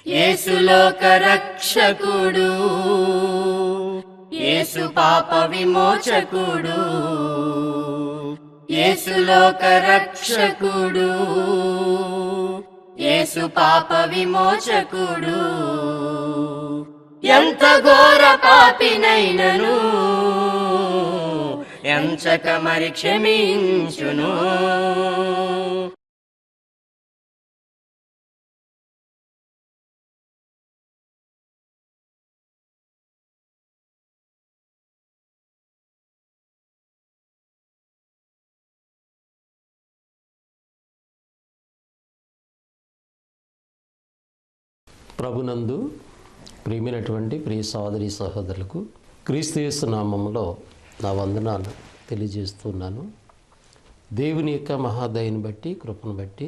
యేసు లోక రక్షకుడు, యేసు పాప విమోచకుడు, యేసు లోక రక్షకుడు, యేసు పాప విమోచకుడు. ఎంత ఘోర పాపినైనను ఎంచక మరి క్షమించును. ప్రభునందు ప్రియమైనటువంటి ప్రియ సోదరి సహోదరులకు క్రీస్తు యేసు నామములో నా వందనాలు తెలియజేస్తున్నాను. దేవుని యొక్క మహాదయని బట్టి, కృపను బట్టి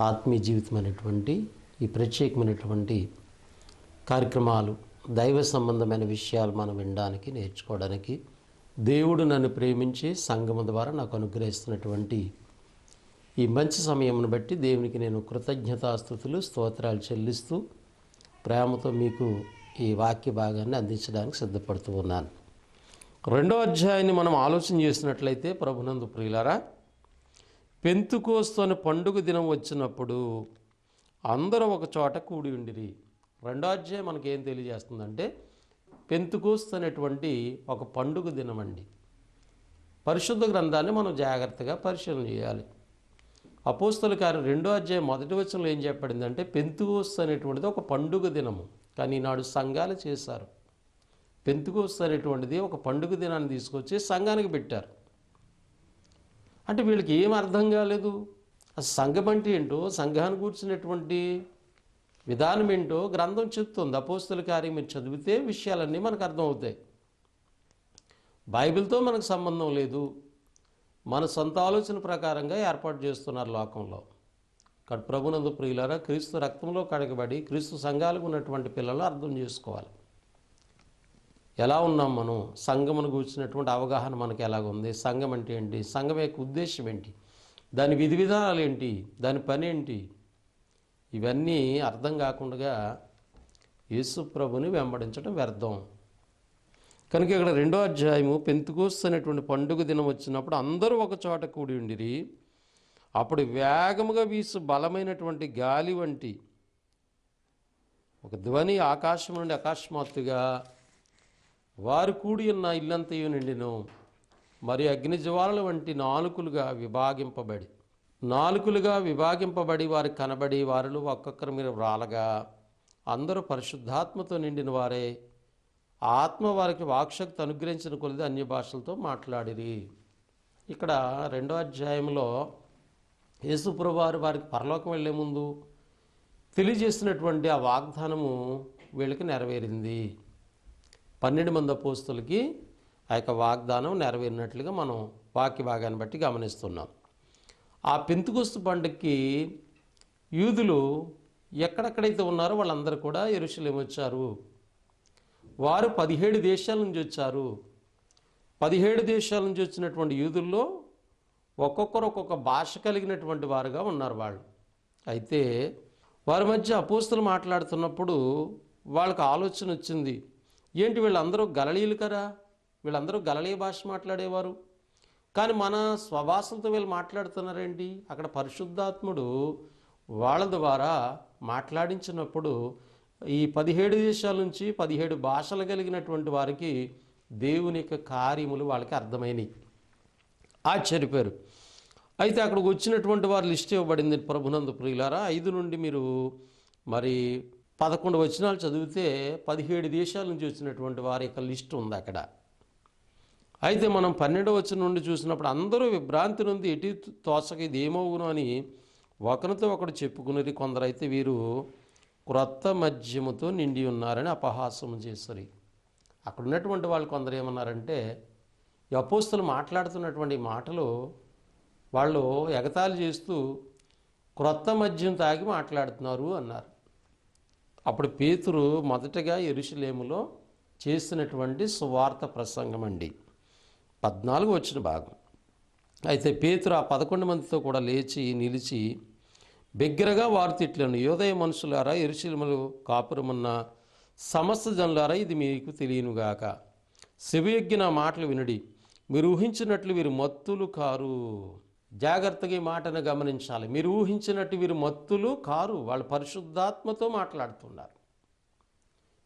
ఆత్మీయ జీవితమైనటువంటి ఈ ప్రత్యేకమైనటువంటి కార్యక్రమాలు, దైవ సంబంధమైన విషయాలు మనం వినడానికి, నేర్చుకోవడానికి దేవుడు నన్ను ప్రేమించి సంఘము ద్వారా నాకు అనుగ్రహిస్తున్నటువంటి ఈ మంచి సమయమును బట్టి దేవునికి నేను కృతజ్ఞతాస్తుతులు, స్తోత్రాలు చెల్లిస్తూ ప్రేమతో మీకు ఈ వాక్య భాగాన్ని అందించడానికి సిద్ధపడుతూ ఉన్నాను. 2వ అధ్యాయాన్ని మనం ఆలోచన చేసినట్లయితే, ప్రభునందు ప్రియులారా, పెంతుకోస్తు అనే పండుగ దినం వచ్చినప్పుడు అందరూ ఒక చోట కూడి ఉండిరి. 2వ అధ్యాయం మనకేం తెలియజేస్తుందంటే, పెంతుకోస్తు అనేటువంటి ఒక పండుగ దినం అండి. పరిశుద్ధ గ్రంథాన్ని మనం జాగ్రత్తగా పరిశీలన చేయాలి. అపోస్తలుల కార్యం 2వ అధ్యాయం 1వ వచనంలో ఏం చెప్పబడిందంటే, పెంతుకోస్తు అనేటువంటిది ఒక పండుగ దినము. కానీ ఈనాడు సంఘాలు చేశారు. పెంతుకోస్తు అనేటువంటిది ఒక పండుగ దినాన్ని తీసుకొచ్చి సంఘానికి పెట్టారు. అంటే వీళ్ళకి ఏం అర్థం కాలేదు. అసలు సంఘం అంటే ఏంటో, సంఘాన్ని కూర్చున్నటువంటి విధానం ఏంటో గ్రంథం చెప్తుంది. అపోస్తలుల కార్యం మీరు చదివితే విషయాలన్నీ మనకు అర్థమవుతాయి. బైబిల్తో మనకు సంబంధం లేదు, మన సొంత ఆలోచన ప్రకారంగా ఏర్పాటు చేస్తున్నారు లోకంలో. కాబట్టి ప్రభునందు ప్రియులారా, క్రీస్తు రక్తంలో కడగబడి క్రీస్తు సంఘాలకు ఉన్నటువంటి పిల్లలు అర్థం చేసుకోవాలి. ఎలా ఉన్నాం మనం, సంఘమును కూర్చున్నటువంటి అవగాహన మనకి ఎలాగుంది, సంఘం అంటే ఏంటి, సంఘం యొక్క ఉద్దేశం ఏంటి, దాని విధి విధానాలు ఏంటి, దాని పని ఏంటి, ఇవన్నీ అర్థం కాకుండా యేసు ప్రభుని వెంబడించడం వ్యర్థం. కనుక ఇక్కడ 2వ అధ్యాయము, పెంతుకోస్తు అనేటువంటి పండుగ దినం వచ్చినప్పుడు అందరూ ఒక చోట కూడి ఉండిరి. అప్పుడు వేగముగా వీసు బలమైనటువంటి గాలి వంటి ఒక ధ్వని ఆకాశం నుండి అకస్మాత్తుగా వారు కూడి ఉన్న ఇల్లంతయు నిండెను. మరియు అగ్ని జ్వాలల వంటి నాలుకలుగా విభాగింపబడి వారికి కనబడి, వారిలో ఒక్కొక్కరి మీద వ్రాలగా అందరూ పరిశుద్ధాత్మతో నిండిన వారే, ఆత్మ వారికి వాక్శక్తి అనుగ్రహించిన కొలది అన్య భాషలతో మాట్లాడిరి. ఇక్కడ 2వ అధ్యాయంలో యేసుప్రభువు వారికి పరలోకం వెళ్లే ముందు తెలియజేసినటువంటి ఆ వాగ్దానము వీళ్ళకి నెరవేరింది. 12 మంది అపోస్తలులకి ఆ యొక్క వాగ్దానం నెరవేరినట్లుగా మనం వాక్య భాగాన్ని బట్టి గమనిస్తున్నాం. ఆ పెంతుకోస్తు పండుగకి యూదులు ఎక్కడెక్కడైతే ఉన్నారో వాళ్ళందరూ కూడా యెరూషలేము వచ్చారు. వారు 17 దేశాల నుంచి వచ్చారు. 17 దేశాల నుంచి వచ్చినటువంటి యూదుల్లో ఒక్కొక్కరు ఒక్కొక్క భాష కలిగినటువంటి వారుగా ఉన్నారు వాళ్ళు. అయితే వారి మధ్య అపోస్తలు మాట్లాడుతున్నప్పుడు వాళ్ళకి ఆలోచన వచ్చింది, ఏంటి వీళ్ళందరూ గలిలీయులు కదా, వీళ్ళందరూ గలిలయ భాష మాట్లాడేవారు, కానీ మన స్వభాషలతో వీళ్ళు మాట్లాడుతున్నారేంటి. అక్కడ పరిశుద్ధాత్ముడు వాళ్ళ ద్వారా మాట్లాడించినప్పుడు ఈ 17 దేశాల నుంచి 17 భాషలు కలిగినటువంటి వారికి దేవుని యొక్క కార్యములు వాళ్ళకి అర్థమైనవి, ఆశ్చర్యపోయారు. అయితే అక్కడికి వచ్చినటువంటి వారు లిస్ట్ ఇవ్వబడింది. ప్రభునందు ప్రియులారా, 5 నుండి మీరు మరి 11 వచనాలు చదివితే 17 దేశాల నుంచి వచ్చినటువంటి వారి యొక్క లిస్ట్ ఉంది అక్కడ. అయితే మనం 12వ వచనం నుండి చూసినప్పుడు అందరూ విభ్రాంతి నుండి ఎటు తోచక ఇది ఏమవును అని ఒకరితో ఒకడు చెప్పుకునేది. కొందరైతే వీరు క్రొత్త మద్యముతో నిండి ఉన్నారని అపహాసము చేశారు. అక్కడ ఉన్నటువంటి వాళ్ళు కొందరు ఏమన్నారంటే, ఈ అపోస్తలు మాట్లాడుతున్నటువంటి మాటలు వాళ్ళు ఎగతాళి చేస్తూ క్రొత్త మద్యం తాగి మాట్లాడుతున్నారు అన్నారు. అప్పుడు పేతురు మొదటగా యెరూషలేములో చేసినటువంటి సువార్త ప్రసంగం అండి, 14 వచ్చిన భాగం. అయితే పేతురు ఆ 11 మందితో కూడా లేచి నిలిచి, బిగ్గరగా వారు తిట్లను, యోదయ మనుషులారా, యెరూషలేములో కాపురమున్న సమస్త జనులారా, ఇది మీకు తెలియనుగాక. చెవియొగ్గి నా మాటలు వినుడి. మీరు ఊహించినట్లు వీరు మత్తులు కారు. జాగ్రత్తగా ఈ మాటను గమనించాలి. మీరు ఊహించినట్టు వీరు మత్తులు కారు. వాళ్ళు పరిశుద్ధాత్మతో మాట్లాడుతున్నారు.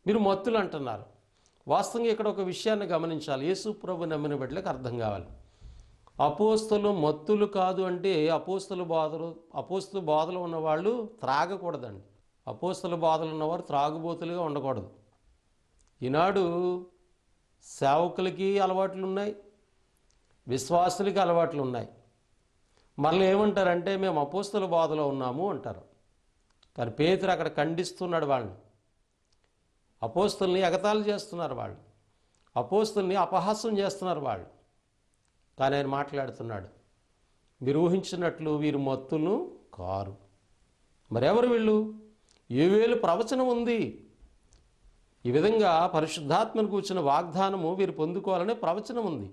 మీరు మత్తులు అంటున్నారు. వాస్తవంగా ఇక్కడ ఒక విషయాన్ని గమనించాలి. యేసు ప్రభు నమ్మిన బిడ్డలకు అర్థం కావాలి. అపోస్తలు మత్తులు కాదు అంటే అపోస్తలు బాధలు ఉన్నవాళ్ళు త్రాగకూడదండి. అపోస్తల బాధలు ఉన్నవారు త్రాగుబోతులుగా ఉండకూడదు. ఈనాడు సేవకులకి అలవాట్లు ఉన్నాయి, విశ్వాసులకి అలవాట్లు ఉన్నాయి. మళ్ళీ ఏమంటారంటే మేము అపోస్తల బాధలో ఉన్నాము అంటారు. కానీ పేతురు అక్కడ ఖండిస్తున్నాడు వాళ్ళని. అపోస్తల్ని ఎగతాళి చేస్తున్నారు వాళ్ళు, అపోస్తల్ని అపహాస్యం చేస్తున్నారు వాళ్ళు. కానీ ఆయన మాట్లాడుతున్నాడు, మీరు ఊహించినట్లు వీరు మత్తులు కారు. మరెవరు వీళ్ళు? యోవేలు ప్రవచనం ఉంది. ఈ విధంగా పరిశుద్ధాత్మను కూర్చున్న వాగ్దానము వీరు పొందుకోవాలనే ప్రవచనం ఉంది.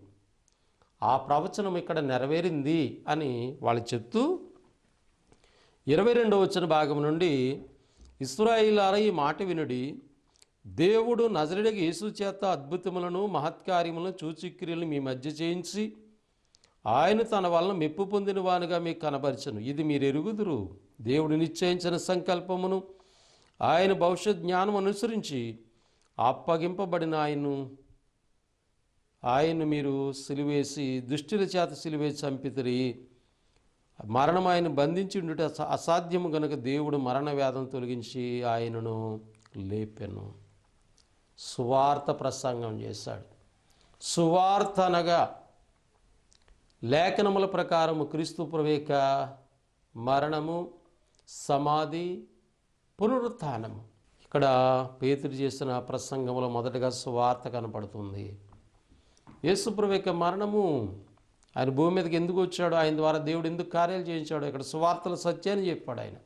ఆ ప్రవచనం ఇక్కడ నెరవేరింది అని వాళ్ళు చెప్తూ 22వ వచన భాగం నుండి, ఇశ్రాయేలులారా ఈ మాట వినుడి. దేవుడు నజరేయుడైన యేసు చేత అద్భుతములను మహత్కార్యములను సూచక్రియలను మీ మధ్య చేయించి ఆయన తన వలన మెప్పు పొందిన వానుగా మీకు కనబరచను. ఇది మీరు ఎరుగుదురు. దేవుడు నిశ్చయించిన సంకల్పమును ఆయన భవిష్యత్ జ్ఞానం అనుసరించి అప్పగింపబడిన ఆయన్ను మీరు సిలువేసి దుష్టుల చేత సిలువేసి చంపితిరి. మరణం ఆయన బంధించి ఉండుట అసాధ్యము గనుక దేవుడు మరణ వేదం తొలగించి ఆయనను లేపెను. సువార్త ప్రసంగం చేశాడు. సువార్త అనగా లేఖనముల ప్రకారము క్రీస్తు ప్రవేక మరణము, సమాధి, పునరుత్థానము. ఇక్కడ పేతురు చేసిన ప్రసంగంలో మొదటగా సువార్త కనపడుతుంది. యేసు ప్రభు యొక్క మరణము, ఆయన భూమి మీదకి ఎందుకు వచ్చాడో, ఆయన ద్వారా దేవుడు ఎందుకు కార్యాలు చేయించాడో ఇక్కడ సువార్తల సత్యాన్ని చెప్పాడు. ఆయన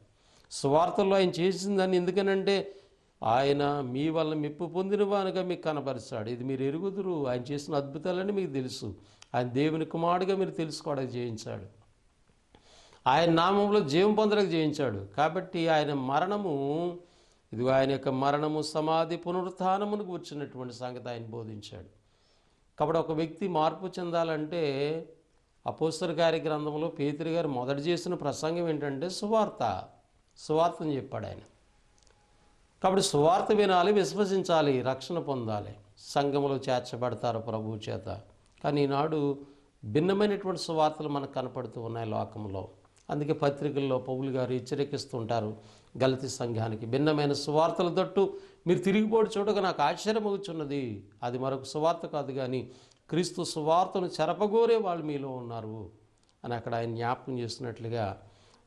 సువార్తల్లో ఆయన చేసిందని ఎందుకనంటే ఆయన మీ వల్ల మెప్పు పొందిన వానుగా మీకు కనపరిచాడు. ఇది మీరు ఎరుగుదురు. ఆయన చేసిన అద్భుతాలని మీకు తెలుసు. ఆయన దేవుని కుమారుడిగా మీరు తెలుసుకోవడానికి చేయించాడు. ఆయన నామంలో జీవం పొందడానికి చేయించాడు. కాబట్టి ఆయన మరణము, ఇది ఆయన యొక్క మరణము, సమాధి, పునరుత్థానమును కూర్చున్నటువంటి సంగతి ఆయన బోధించాడు. కాబట్టి ఒక వ్యక్తి మార్పు చెందాలంటే అపోస్తల కార్య గ్రంథంలో పేతురు గారు మొదట చేసిన ప్రసంగం ఏంటంటే సువార్తని చెప్పాడు ఆయన. కాబట్టి సువార్త వినాలి, విశ్వసించాలి, రక్షణ పొందాలి, సంఘములో చేర్చబడతారు ప్రభువు చేత. కానీ ఈనాడు భిన్నమైనటువంటి సువార్తలు మనకు కనపడుతూ ఉన్నాయి లోకంలో. అందుకే పత్రికల్లో పౌలు గారు హెచ్చరికిస్తుంటారు గలతీ సంఘానికి, భిన్నమైన సువార్తల తట్టు మీరు తిరిగిపోటు చూడగా నాకు ఆశ్చర్యమవుతున్నది. అది మరొక సువార్త కాదు కానీ క్రీస్తు సువార్తను చెరపగోరే వాళ్ళు మీలో ఉన్నారు అని అక్కడ ఆయన జ్ఞాపకం చేస్తున్నట్లుగా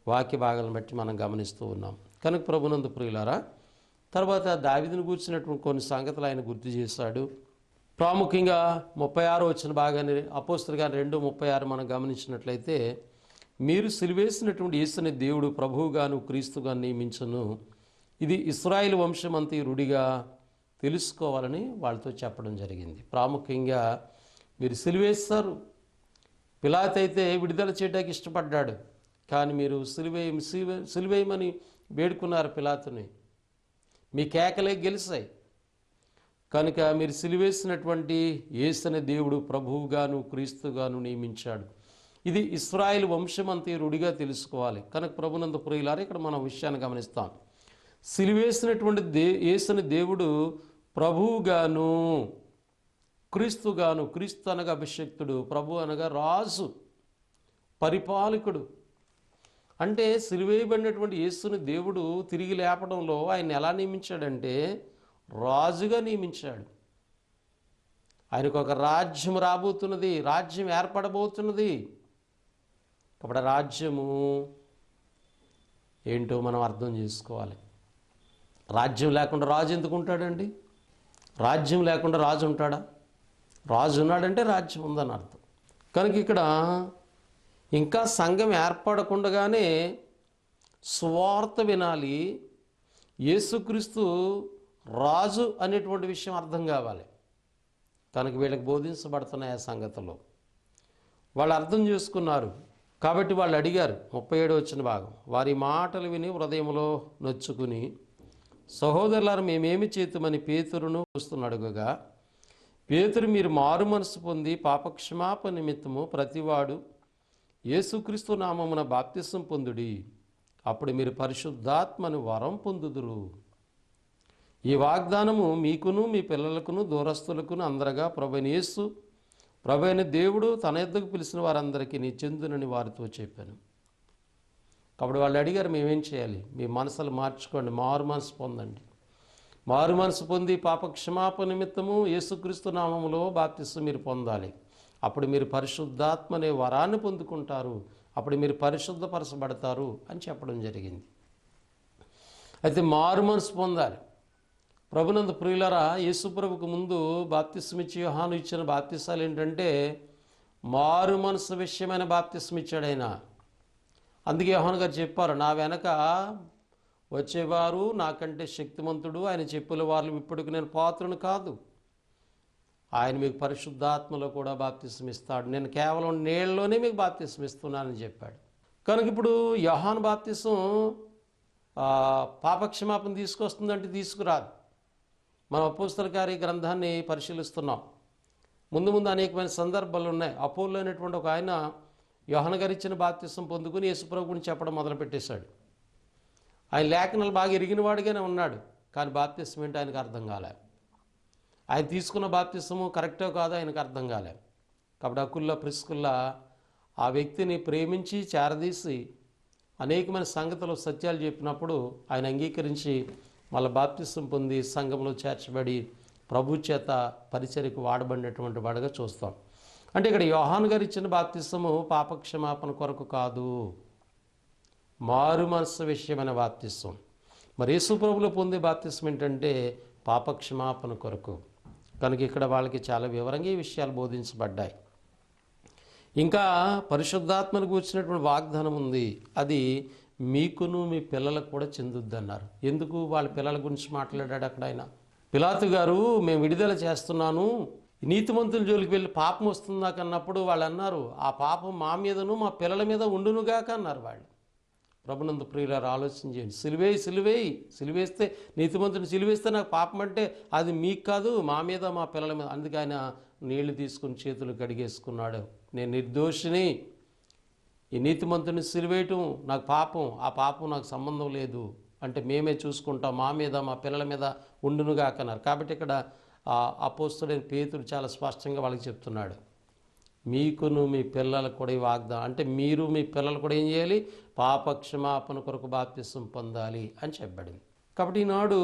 వాక్య భాగాలను బట్టి మనం గమనిస్తూ ఉన్నాం. కనుక ప్రభునందు ప్రియులారా, తర్వాత దావీదును కూర్చున్నటువంటి కొన్ని సంగతులు ఆయన గుర్తు చేశాడు. ప్రాముఖ్యంగా 36 వచ్చిన భాగాన్ని అపోస్తలుల కార్యం 2:36 మనం గమనించినట్లయితే, మీరు సిలువేసినటువంటి యేసుని దేవుడు ప్రభువుగాను క్రీస్తుగా నియమించును. ఇది ఇశ్రాయేలు వంశమంతి రుడిగా తెలుసుకోవాలని వాళ్ళతో చెప్పడం జరిగింది. ప్రాముఖ్యంగా మీరు సిలువేస్తారు. పిలాతు అయితే విడుదల చేయడానికి ఇష్టపడ్డాడు, కానీ మీరు సిలువేయమని వేడుకున్నారు పిలాతుని. మీ కేకలే గెలిచాయి. కనుక మీరు సిలువేసినటువంటి యేసుని దేవుడు ప్రభువుగాను క్రీస్తుగాను నియమించాడు. ఇది ఇశ్రాయేలు వంశమంతి రుడిగా తెలుసుకోవాలి. కనుక ప్రభునందు ప్రియులారా, ఇక్కడ మనం విషయాన్ని గమనిస్తాం. సిలువేసినటువంటి యేసుని దేవుడు ప్రభువుగాను క్రీస్తుగాను, క్రీస్తు అనగా అభిషక్తుడు, ప్రభు అనగా రాజు, పరిపాలకుడు. అంటే సిలువేయబడినటువంటి యేసుని దేవుడు తిరిగి లేపడంలో ఆయన ఎలా నియమించాడంటే రాజుగా నియమించాడు. ఆయనకు ఒక రాజ్యం రాబోతున్నది, రాజ్యం ఏర్పడబోతున్నది. కాబట్టి రాజ్యము ఏంటో మనం అర్థం చేసుకోవాలి. రాజ్యం లేకుండా రాజు ఎందుకు ఉంటాడండి? రాజ్యం లేకుండా రాజు ఉంటాడా? రాజు ఉన్నాడంటే రాజ్యం ఉందని అర్థం. కనుక ఇక్కడ ఇంకా సంఘం ఏర్పడకుండగానే సువార్త వినాలి, యేసుక్రీస్తు రాజు అనేటువంటి విషయం అర్థం కావాలి. కనుక వీళ్ళకి బోధించబడుతున్నాయి ఆ సంగతులు. వాళ్ళు అర్థం చేసుకున్నారు. కాబట్టి వాళ్ళు అడిగారు, 37 వచ్చిన భాగం, వారి మాటలు విని హృదయంలో నొచ్చుకుని, సహోదరులారా మేమేమి చేతుమని పేతురును చూస్తున్న అడుగగా, పేతురు, మీరు మారు మనసు పొంది పాపక్షమాపణ నిమిత్తము ప్రతివాడు యేసుక్రీస్తు నామమున బాప్తిసం పొందుడి, అప్పుడు మీరు పరిశుద్ధాత్మను వరం పొందుదురు. ఈ వాగ్దానము మీకును మీ పిల్లలకును దూరస్తులకును అందరగా ప్రభువైన దేవుడు తన యొద్దకు పిలిచిన వారందరికీ నీ చెందునని వారితో చెప్పాను. కాబట్టి వాళ్ళు అడిగారు, మేమేం చేయాలి? మీ మనసులు మార్చుకోండి, మారు మనసు పొందండి. మారు మనసు పొంది పాపక్షమాపణ నిమిత్తము యేసుక్రీస్తు నామములో బాప్తిసం మీరు పొందాలి. అప్పుడు మీరు పరిశుద్ధాత్మ అనే వరాన్ని పొందుకుంటారు, అప్పుడు మీరు పరిశుద్ధపరచబడతారు అని చెప్పడం జరిగింది. అయితే మారు మనసు పొందాలి. ప్రభునందు ప్రియులరా, యేసు ప్రభుకు ముందు బాప్తిసం ఇచ్చి యోహాను ఇచ్చిన బాప్తిసాలు ఏంటంటే మారు మనసు విషయమైన బాప్తిసం ఇచ్చాడు ఆయన. అందుకే యోహాను గారు చెప్పారు, నా వెనక వచ్చేవారు నాకంటే శక్తిమంతుడు, ఆయన చెప్పుల వారు ఇప్పటికి నేను పాత్రను కాదు, ఆయన మీకు పరిశుద్ధాత్మలో కూడా బాప్తిసం ఇస్తాడు, నేను కేవలం నీళ్ళలోనే మీకు బాప్తిసం ఇస్తున్నానని చెప్పాడు. కనుక ఇప్పుడు యోహాను బాప్తిసం పాపక్షమాపణ తీసుకొస్తుందంటే తీసుకురాదు. మనం అపోస్తల కార్య గ్రంథాన్ని పరిశీలిస్తున్నాం. ముందు అనేకమైన సందర్భాలు ఉన్నాయి. అపోల్లో అనేటువంటి ఒక ఆయన యోహాను గారు ఇచ్చిన బాప్తిసం పొందుకుని యేసుప్రభు గురించి చెప్పడం మొదలుపెట్టేశాడు. ఆయన లేఖనాలు బాగా ఎరిగిన వాడిగానే ఉన్నాడు, కానీ బాప్తిసం ఏంటో ఆయనకు అర్థం కాలే. ఆయన తీసుకున్న బాప్తిసము కరెక్టో కాదో ఆయనకు అర్థం కాలే. కాబట్టి అకుల్లా ప్రిస్కుల్లా ఆ వ్యక్తిని ప్రేమించి చేరదీసి అనేకమైన సంగతులు సత్యాలు చెప్పినప్పుడు ఆయన అంగీకరించి మళ్ళీ బాప్తిసం పొంది సంఘంలో చేర్చబడి ప్రభు చేత పరిచర్యకు వాడబడినటువంటి వాడుగా చూస్తాం. అంటే ఇక్కడ యోహాను గారు ఇచ్చిన బాప్తిసము పాపక్షమాపణ కొరకు కాదు, మారు మనసు విషయమైన బాప్తిసం. మరి యేసు ప్రభువులో పొందే బాప్తిసం ఏంటంటే పాపక్షమాపణ కొరకు. కనుక ఇక్కడ వాళ్ళకి చాలా వివరంగా ఈ విషయాలు బోధించబడ్డాయి. ఇంకా పరిశుద్ధాత్మను కూర్చున్నటువంటి వాగ్దానం ఉంది, అది మీకును మీ పిల్లలకు కూడా చెందుద్ది అన్నారు. ఎందుకు వాళ్ళ పిల్లల గురించి మాట్లాడాడు అక్కడ ఆయన? పిలాతు గారు, మేము విడుదల చేస్తున్నాను, నీతిమంతుల జోలికి వెళ్ళి పాపం వస్తుందాక అన్నప్పుడు వాళ్ళు అన్నారు, ఆ పాపం మా మీదను మా పిల్లల మీద ఉండునుగాక అన్నారు వాళ్ళు. ప్రభునందు ప్రియులారా, ఆలోచన చేయండి. సిలువేస్తే నీతిమంతుని సిలువేస్తే నాకు పాపం అంటే అది మీకు కాదు, మా మీద మా పిల్లల మీద. అందుకే ఆయన నీళ్లు తీసుకుని చేతులు కడిగేసుకున్నాడు. నేను నిర్దోషిని, ఈ నీతిమంతుని సిలువేయటం నాకు పాపం, ఆ పాపం నాకు సంబంధం లేదు అంటే మేమే చూసుకుంటాం, మా మీద మా పిల్లల మీద ఉండునుగాక అన్నారు. కాబట్టి ఇక్కడ అపోస్తలుడైన పేతురు చాలా స్పష్టంగా వాళ్ళకి చెప్తున్నాడు, మీకును మీ పిల్లలకు కూడా ఈ వాగ్దానం, అంటే మీరు మీ పిల్లలు కూడా ఏం చేయాలి? పాపక్షమాపణ కొరకు బాప్తిసం పొందాలి అని చెప్పబడింది. కాబట్టి ఈనాడు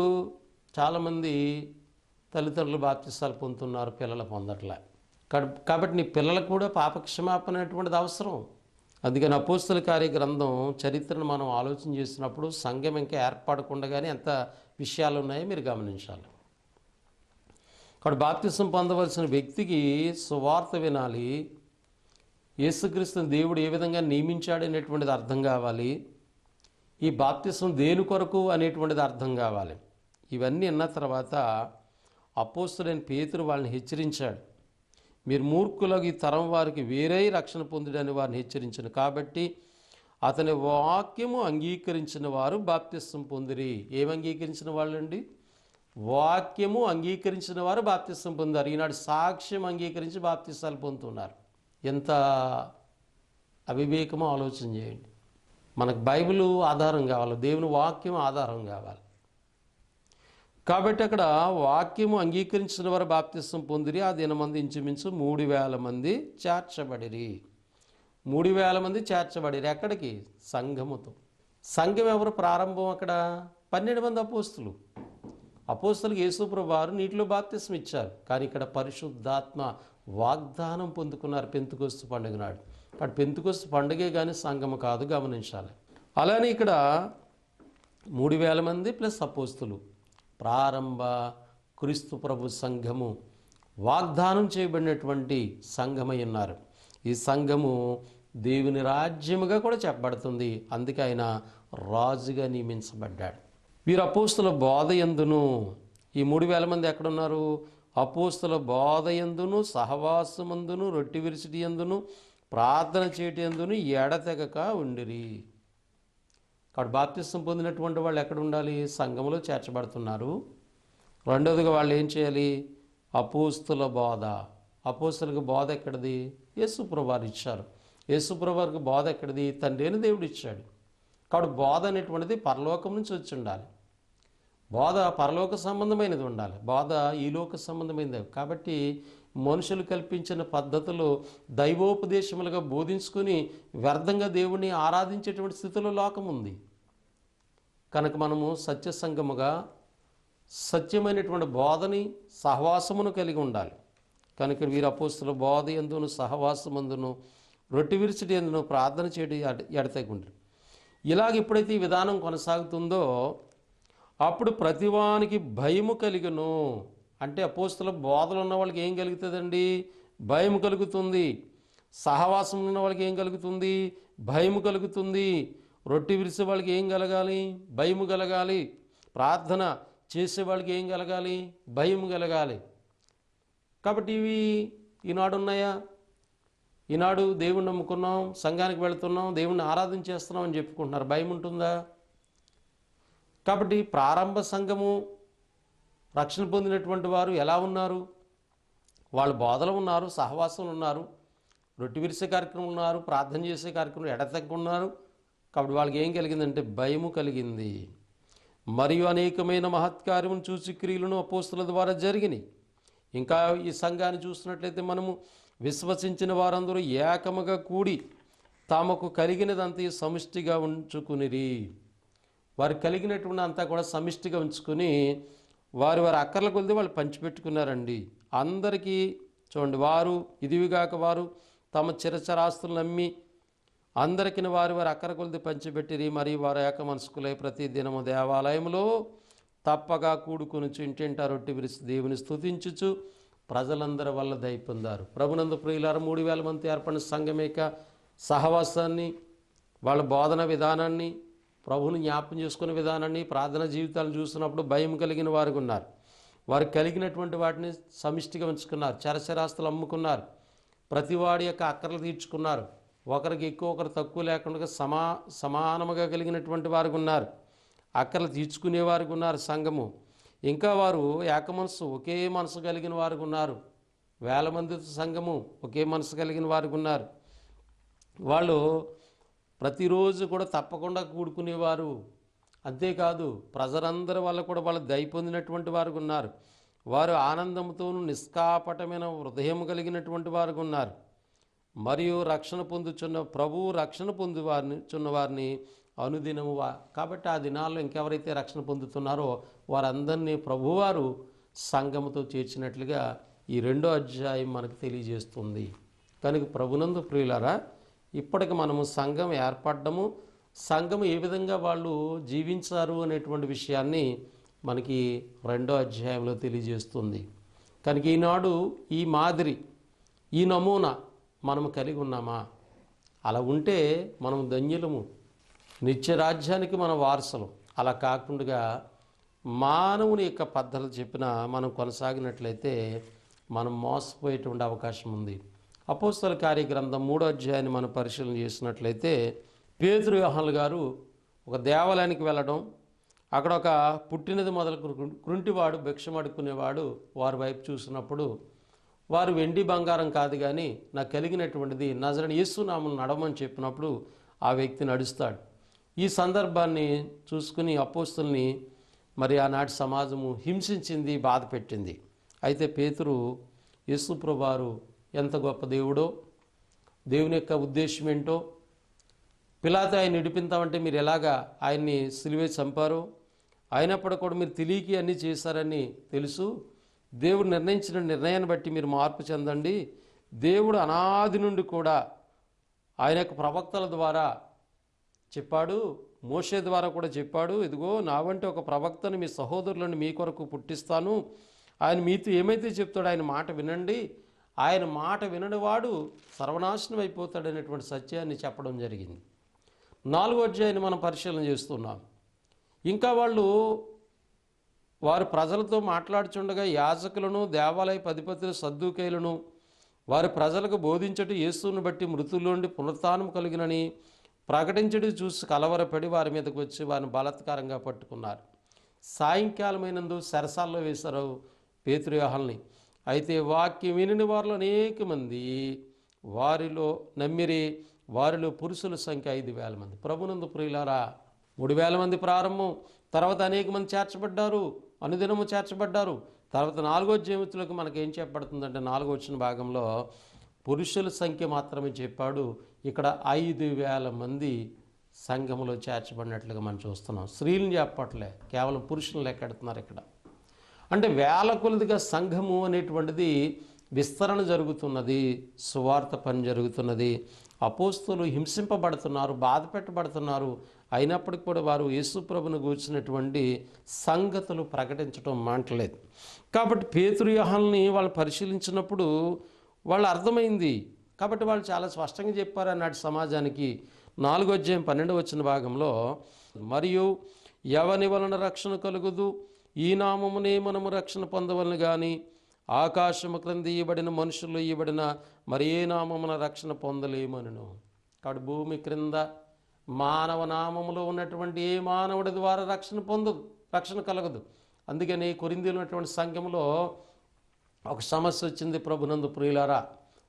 చాలామంది తల్లిదండ్రులు బాప్తిసాలు పొందుతున్నారు, పిల్లలు పొందట్లే. కాబట్టి నీ పిల్లలకు కూడా పాపక్షమాపణ అనేటువంటిది అవసరం. అందుకని అపోస్తల కార్య గ్రంథం చరిత్రను మనం ఆలోచన చేసినప్పుడు సంఘం ఇంకా ఏర్పడకుండగానే ఎంత విషయాలు ఉన్నాయో మీరు గమనించాలి. కాబట్టి బాప్తిసం పొందవలసిన వ్యక్తికి సువార్త వినాలి, యేసుక్రీస్తుని దేవుడు ఏ విధంగా నియమించాడనేటువంటిది అర్థం కావాలి, ఈ బాప్తిసం దేని కొరకు అనేటువంటిది అర్థం కావాలి. ఇవన్నీ అన్న తర్వాత అపోస్తలుడైన పేతురు వాళ్ళని హెచ్చరించాడు. మీరు మూర్ఖులకు ఈ తరం వారికి వేరే రక్షణ పొందుడని వారిని హెచ్చరించను. కాబట్టి అతని వాక్యము అంగీకరించిన వారు బాప్తిసం పొందిరి. ఏం అంగీకరించిన వాళ్ళండి? వాక్యము అంగీకరించిన వారు బాప్తిసం పొందారు. ఈనాడు సాక్ష్యం అంగీకరించి బాప్తిసాలు పొందుతున్నారు. ఎంత అవివేకమో ఆలోచన చేయండి. మనకు బైబిల్ ఆధారం కావాలి, దేవుని వాక్యం ఆధారం కావాలి. కాబట్టి అక్కడ వాక్యము అంగీకరించిన వారు బాప్తిసం పొందిరి. ఆ దినమంది ఇంచుమించు 3,000 మంది చేర్చబడిరి. 3,000 మంది చేర్చబడిరి. ఎక్కడికి? సంఘముతో. సంఘం ఎవరు ప్రారంభం? అక్కడ 12 మంది అపోస్తులు. అపోస్తులకు యేసుప్రభువు వారు నీటిలో బాప్తిసం ఇచ్చారు, కానీ ఇక్కడ పరిశుద్ధాత్మ వాగ్దానం పొందుకున్నారు పెంతెకొస్తు పండుగ నాడు. అటు పెంతెకొస్తు పండుగే కానీ సంఘము కాదు, గమనించాలి. అలానే ఇక్కడ 3,000 మంది ప్లస్ అపోస్తులు ప్రారంభ క్రీస్తు ప్రభు సంఘము, వాగ్దానం చేయబడినటువంటి సంఘమై ఉన్నారు. ఈ సంఘము దేవుని రాజ్యముగా కూడా చెప్పబడుతుంది. అందుకే ఆయన రాజుగా నియమించబడ్డాడు. వీరు అపోస్తుల బోధ యందును, ఈ 3,000 మంది ఎక్కడున్నారు? అపోస్తుల బోధ యందును, సహవాసమందును, రొట్టె విరిచిటి యందును, ప్రార్థన చేయటందును ఎడతెగక ఉండిరి. కాబట్టి బాప్తిస్మం పొందినటువంటి వాళ్ళు ఎక్కడ ఉండాలి? సంఘములో చేర్చబడుతున్నారు. రెండవదిగా వాళ్ళు ఏం చేయాలి? అపోస్తుల బోధ. అపోస్తులకు బోధ ఎక్కడిది? యేసుప్రభువు వారు ఇచ్చారు. యేసుప్రభువు వారికి బోధ ఎక్కడిది? తండ్రి అయిన దేవుడు ఇచ్చాడు. కాబట్టి బోధ అనేటువంటిది పరలోకం నుంచి వచ్చి ఉండాలి. బోధ పరలోక సంబంధమైనది ఉండాలి, బోధ ఈ లోక సంబంధమైనది. కాబట్టి మనుషులు కల్పించిన పద్ధతులు దైవోపదేశములుగా బోధించుకొని వ్యర్థంగా దేవుణ్ణి ఆరాధించేటువంటి స్థితిలో లోకం ఉంది. కనుక మనము సత్యసంగముగా సత్యమైనటువంటి బోధని సహవాసమును కలిగి ఉండాలి. కనుక వీరు అపోస్తుల బోధ యందును సహవాసమందును రొట్టె విరుచుటి యందును ప్రార్థన చేయడం ఎడతెగకుండ్రి. ఇలాగ ఎప్పుడైతే ఈ విధానం కొనసాగుతుందో అప్పుడు ప్రతివానికి భయము కలిగను. అంటే అపోస్తుల బోధలు ఉన్న వాళ్ళకి ఏం కలుగుతుందండి? భయం కలుగుతుంది. సహవాసం ఉన్న వాళ్ళకి ఏం కలుగుతుంది? భయము కలుగుతుంది. రొట్టె విరిసే వాళ్ళకి ఏం కలగాలి? భయము కలగాలి. ప్రార్థన చేసే వాళ్ళకి ఏం కలగాలి? భయం కలగాలి. కాబట్టి ఇవి ఈనాడు ఉన్నాయా? ఈనాడు దేవుణ్ణి నమ్ముకున్నాం, సంఘానికి వెళుతున్నాం, దేవుణ్ణి ఆరాధన చేస్తున్నాం అని చెప్పుకుంటున్నారు. భయం ఉంటుందా? కాబట్టి ప్రారంభ సంఘము రక్షణ పొందినటువంటి వారు ఎలా ఉన్నారు? వాళ్ళు బోధలు ఉన్నారు, సహవాసంలో ఉన్నారు, రొట్టె విరిసే కార్యక్రమం ఉన్నారు, ప్రార్థన చేసే కార్యక్రమం ఎడతెగకున్నారు. కాబట్టి వాళ్ళకి ఏం కలిగిందంటే భయము కలిగింది. మరియు అనేకమైన మహత్కార్యమును చూసి క్రియలను అపోస్తుల ద్వారా జరిగినాయి. ఇంకా ఈ సంఘాన్ని చూస్తున్నట్లయితే మనము విశ్వసించిన వారందరూ ఏకముగా కూడి తమకు కలిగినదంతా సమిష్టిగా ఉంచుకునిరి. వారు కలిగినటువంటి అంతా కూడా సమిష్టిగా ఉంచుకొని వారి అక్కర్ల కొలిది వాళ్ళు పంచిపెట్టుకున్నారండి. అందరికీ చూడండి, వారు ఇదివిగాక వారు తమ చిరచరాస్తులను నమ్మి అందరికీ వారి అక్కర కొలిది పంచిపెట్టిరి. మరియు వారు ఏక మనస్కులై ప్రతి దినము దేవాలయంలో తప్పగా కూడుకుని ఇంటింటా రొట్టె విరిసి దేవుని స్తుతించుచు ప్రజలందరి వల్ల దయ పొందారు. ప్రభునందు ప్రియులారా, 3000 మంది ఏర్పడిన సంఘమేక సహవాసాన్ని, వాళ్ళ బోధన విధానాన్ని, ప్రభువుని జ్ఞాపకం చేసుకునే విధానాన్ని, ప్రార్థన జీవితాలను చూసినప్పుడు భయం కలిగిన వారు ఉన్నారు. వారు కలిగినటువంటి వాటిని సమిష్టిగా ఉంచుకున్నారు. చరచరాస్తులు అమ్ముకున్నారు. ప్రతివాడి యొక్క అక్కర్లు తీర్చుకున్నారు. ఒకరికి ఎక్కువ ఒకరు తక్కువ లేకుండా సమానముగా కలిగినటువంటి వారు ఉన్నారు. అక్కర్లు తీర్చుకునేవారు ఉన్నారు సంఘము. ఇంకా వారు ఏక మనసు, ఒకే మనసు కలిగిన వారు ఉన్నారు. 1000 మంది సంఘము ఒకే మనసు కలిగిన వారు ఉన్నారు. వాళ్ళు ప్రతిరోజు కూడా తప్పకుండా కూడుకునేవారు. అంతేకాదు ప్రజలందరి వల్ల కూడా వాళ్ళు దయ పొందినటువంటి వారు ఉన్నారు. వారు ఆనందంతోనూ నిష్కాపటమైన హృదయం కలిగినటువంటి వారు ఉన్నారు. మరియు రక్షణ పొందుచున్న ప్రభువు రక్షణ పొందుచున్నవారిని అనుదినము కాబట్టి ఆ దినాల్లో ఇంకెవరైతే రక్షణ పొందుతున్నారో వారందరినీ ప్రభువారు సంఘముతో చేర్చినట్లుగా ఈ 2వ అధ్యాయం మనకు తెలియజేస్తుంది. కనుక ప్రభునందు ప్రియులారా, ఇప్పటికి మనము సంఘం ఏర్పడము, సంఘం ఏ విధంగా వాళ్ళు జీవించారు అనేటువంటి విషయాన్ని మనకి 2వ అధ్యాయంలో తెలియజేస్తుంది. కనుక ఈనాడు ఈ మాదిరి, ఈ నమూనా మనము కలిగి ఉన్నామా? అలా ఉంటే మనం ధన్యులము, నిత్య రాజ్యానికి మన వారసులు. అలా కాకుండా మానవుని యొక్క పద్ధతులు చెప్పిన మనం కొనసాగినట్లయితే మనం మోసపోయేటువంటి అవకాశం ఉంది. అపోస్తల కార్యగ్రంథం 3వ అధ్యాయాన్ని మనం పరిశీలన చేసినట్లయితే పేతురు యోహాను గారు ఒక దేవాలయానికి వెళ్ళడం, అక్కడ ఒక పుట్టినది మొదలు కృంటివాడు భిక్షం అడుక్కునేవాడు వారి వైపు చూసినప్పుడు వారు వెండి బంగారం కాదు కానీ నాకు కలిగినటువంటిది నజరేయుడైన యేసు నామమున నడవమని చెప్పినప్పుడు ఆ వ్యక్తి నడుస్తాడు. ఈ సందర్భాన్ని చూసుకుని అపోస్తుల్ని మరి ఆనాటి సమాజము హింసించింది, బాధ పెట్టింది. అయితే పేతురు యేసు ప్రభువారు ఎంత గొప్ప దేవుడో, దేవుని యొక్క ఉద్దేశం ఏంటో, పిలాతు ఆయన విడిపిస్తామంటే మీరు ఎలాగా ఆయన్ని సిలువే చంపారో, అయినప్పుడు కూడా మీరు తెలియకి అన్నీ చేశారని తెలుసు. దేవుడు నిర్ణయించిన నిర్ణయాన్ని బట్టి మీరు మార్పు చెందండి. దేవుడు అనాది నుండి కూడా ఆయన యొక్క ప్రవక్తల ద్వారా చెప్పాడు, మోషే ద్వారా కూడా చెప్పాడు, ఇదిగో నా వంటి ఒక ప్రవక్తను మీ సహోదరులను మీ కొరకు పుట్టిస్తాను, ఆయన మీతో ఏమైతే చెప్తాడో ఆయన మాట వినండి, ఆయన మాట విననివాడు సర్వనాశనం అయిపోతాడు అనేటువంటి సత్యాన్ని చెప్పడం జరిగింది. 4వ అధ్యాయాన్ని మనం పరిశీలన చేస్తున్నాం. ఇంకా వారు ప్రజలతో మాట్లాడుచుండగా యాజకులను, దేవాలయ అధిపతులు, సద్దూకైలను వారి ప్రజలకు బోధించట యేసును బట్టి మృతుల్లోండి పునరుత్థానం కలిగినని ప్రకటించడం చూసి కలవరపడి వారి మీదకు వచ్చి వారిని బలాత్కారంగా పట్టుకున్నారు. సాయంకాలమైనందు సరసాల్లో వేశారు పేతురు యోహానుని. అయితే వాక్యం వినిన వారిలో అనేక మంది వారిలో నమ్మిరి. వారిలో పురుషుల సంఖ్య 5,000 మంది. ప్రభునందు ప్రియులారా, 3,000 మంది ప్రారంభం, తర్వాత అనేక మంది చేర్చబడ్డారు, అనుదినము చేర్చబడ్డారు. తర్వాత 4వ అధ్యాయంలోకి మనకి ఏం చెప్పబడుతుందంటే 4వ వచ్చిన భాగంలో పురుషుల సంఖ్య మాత్రమే చెప్పాడు. ఇక్కడ 5,000 మంది సంఘములో చేర్చబడినట్లుగా మనం చూస్తున్నాం. స్త్రీలను చెప్పట్లే, కేవలం పురుషులను లెక్కెడుతున్నారు ఇక్కడ. అంటే వేల కొలదిగా సంఘము అనేటువంటిది విస్తరణ జరుగుతున్నది, సువార్త పని జరుగుతున్నది. అపోస్తులు హింసింపబడుతున్నారు, బాధ పెట్టబడుతున్నారు. అయినప్పటికీ కూడా వారు యేసు ప్రభువును గూర్చినటువంటి సంగతులు ప్రకటించడం మానట్లేదు. కాబట్టి పేతురు యోహానుని వాళ్ళు పరిశీలించినప్పుడు వాళ్ళు అర్థమైంది. కాబట్టి వాళ్ళు చాలా స్పష్టంగా చెప్పారు అన్నాడు సమాజానికి. 4వ అధ్యాయం 12వ వచ్చిన భాగంలో, మరియు ఎవని వలన రక్షణ కలుగుదు, ఈ నామమునే మనము రక్షణ పొందవలను కానీ ఆకాశము క్రింద ఇవ్వబడిన మనుషులు ఇవ్వబడిన మరి ఏ నామమున రక్షణ పొందలేమనను. కాబట్టి భూమి క్రింద మానవ నామములో ఉన్నటువంటి ఏ మానవుడి ద్వారా రక్షణ కలగదు. అందుకని కొరింథీలో ఉన్నటువంటి సంఘంలో ఒక సమస్య వచ్చింది. ప్రభునందు ప్రియులారా,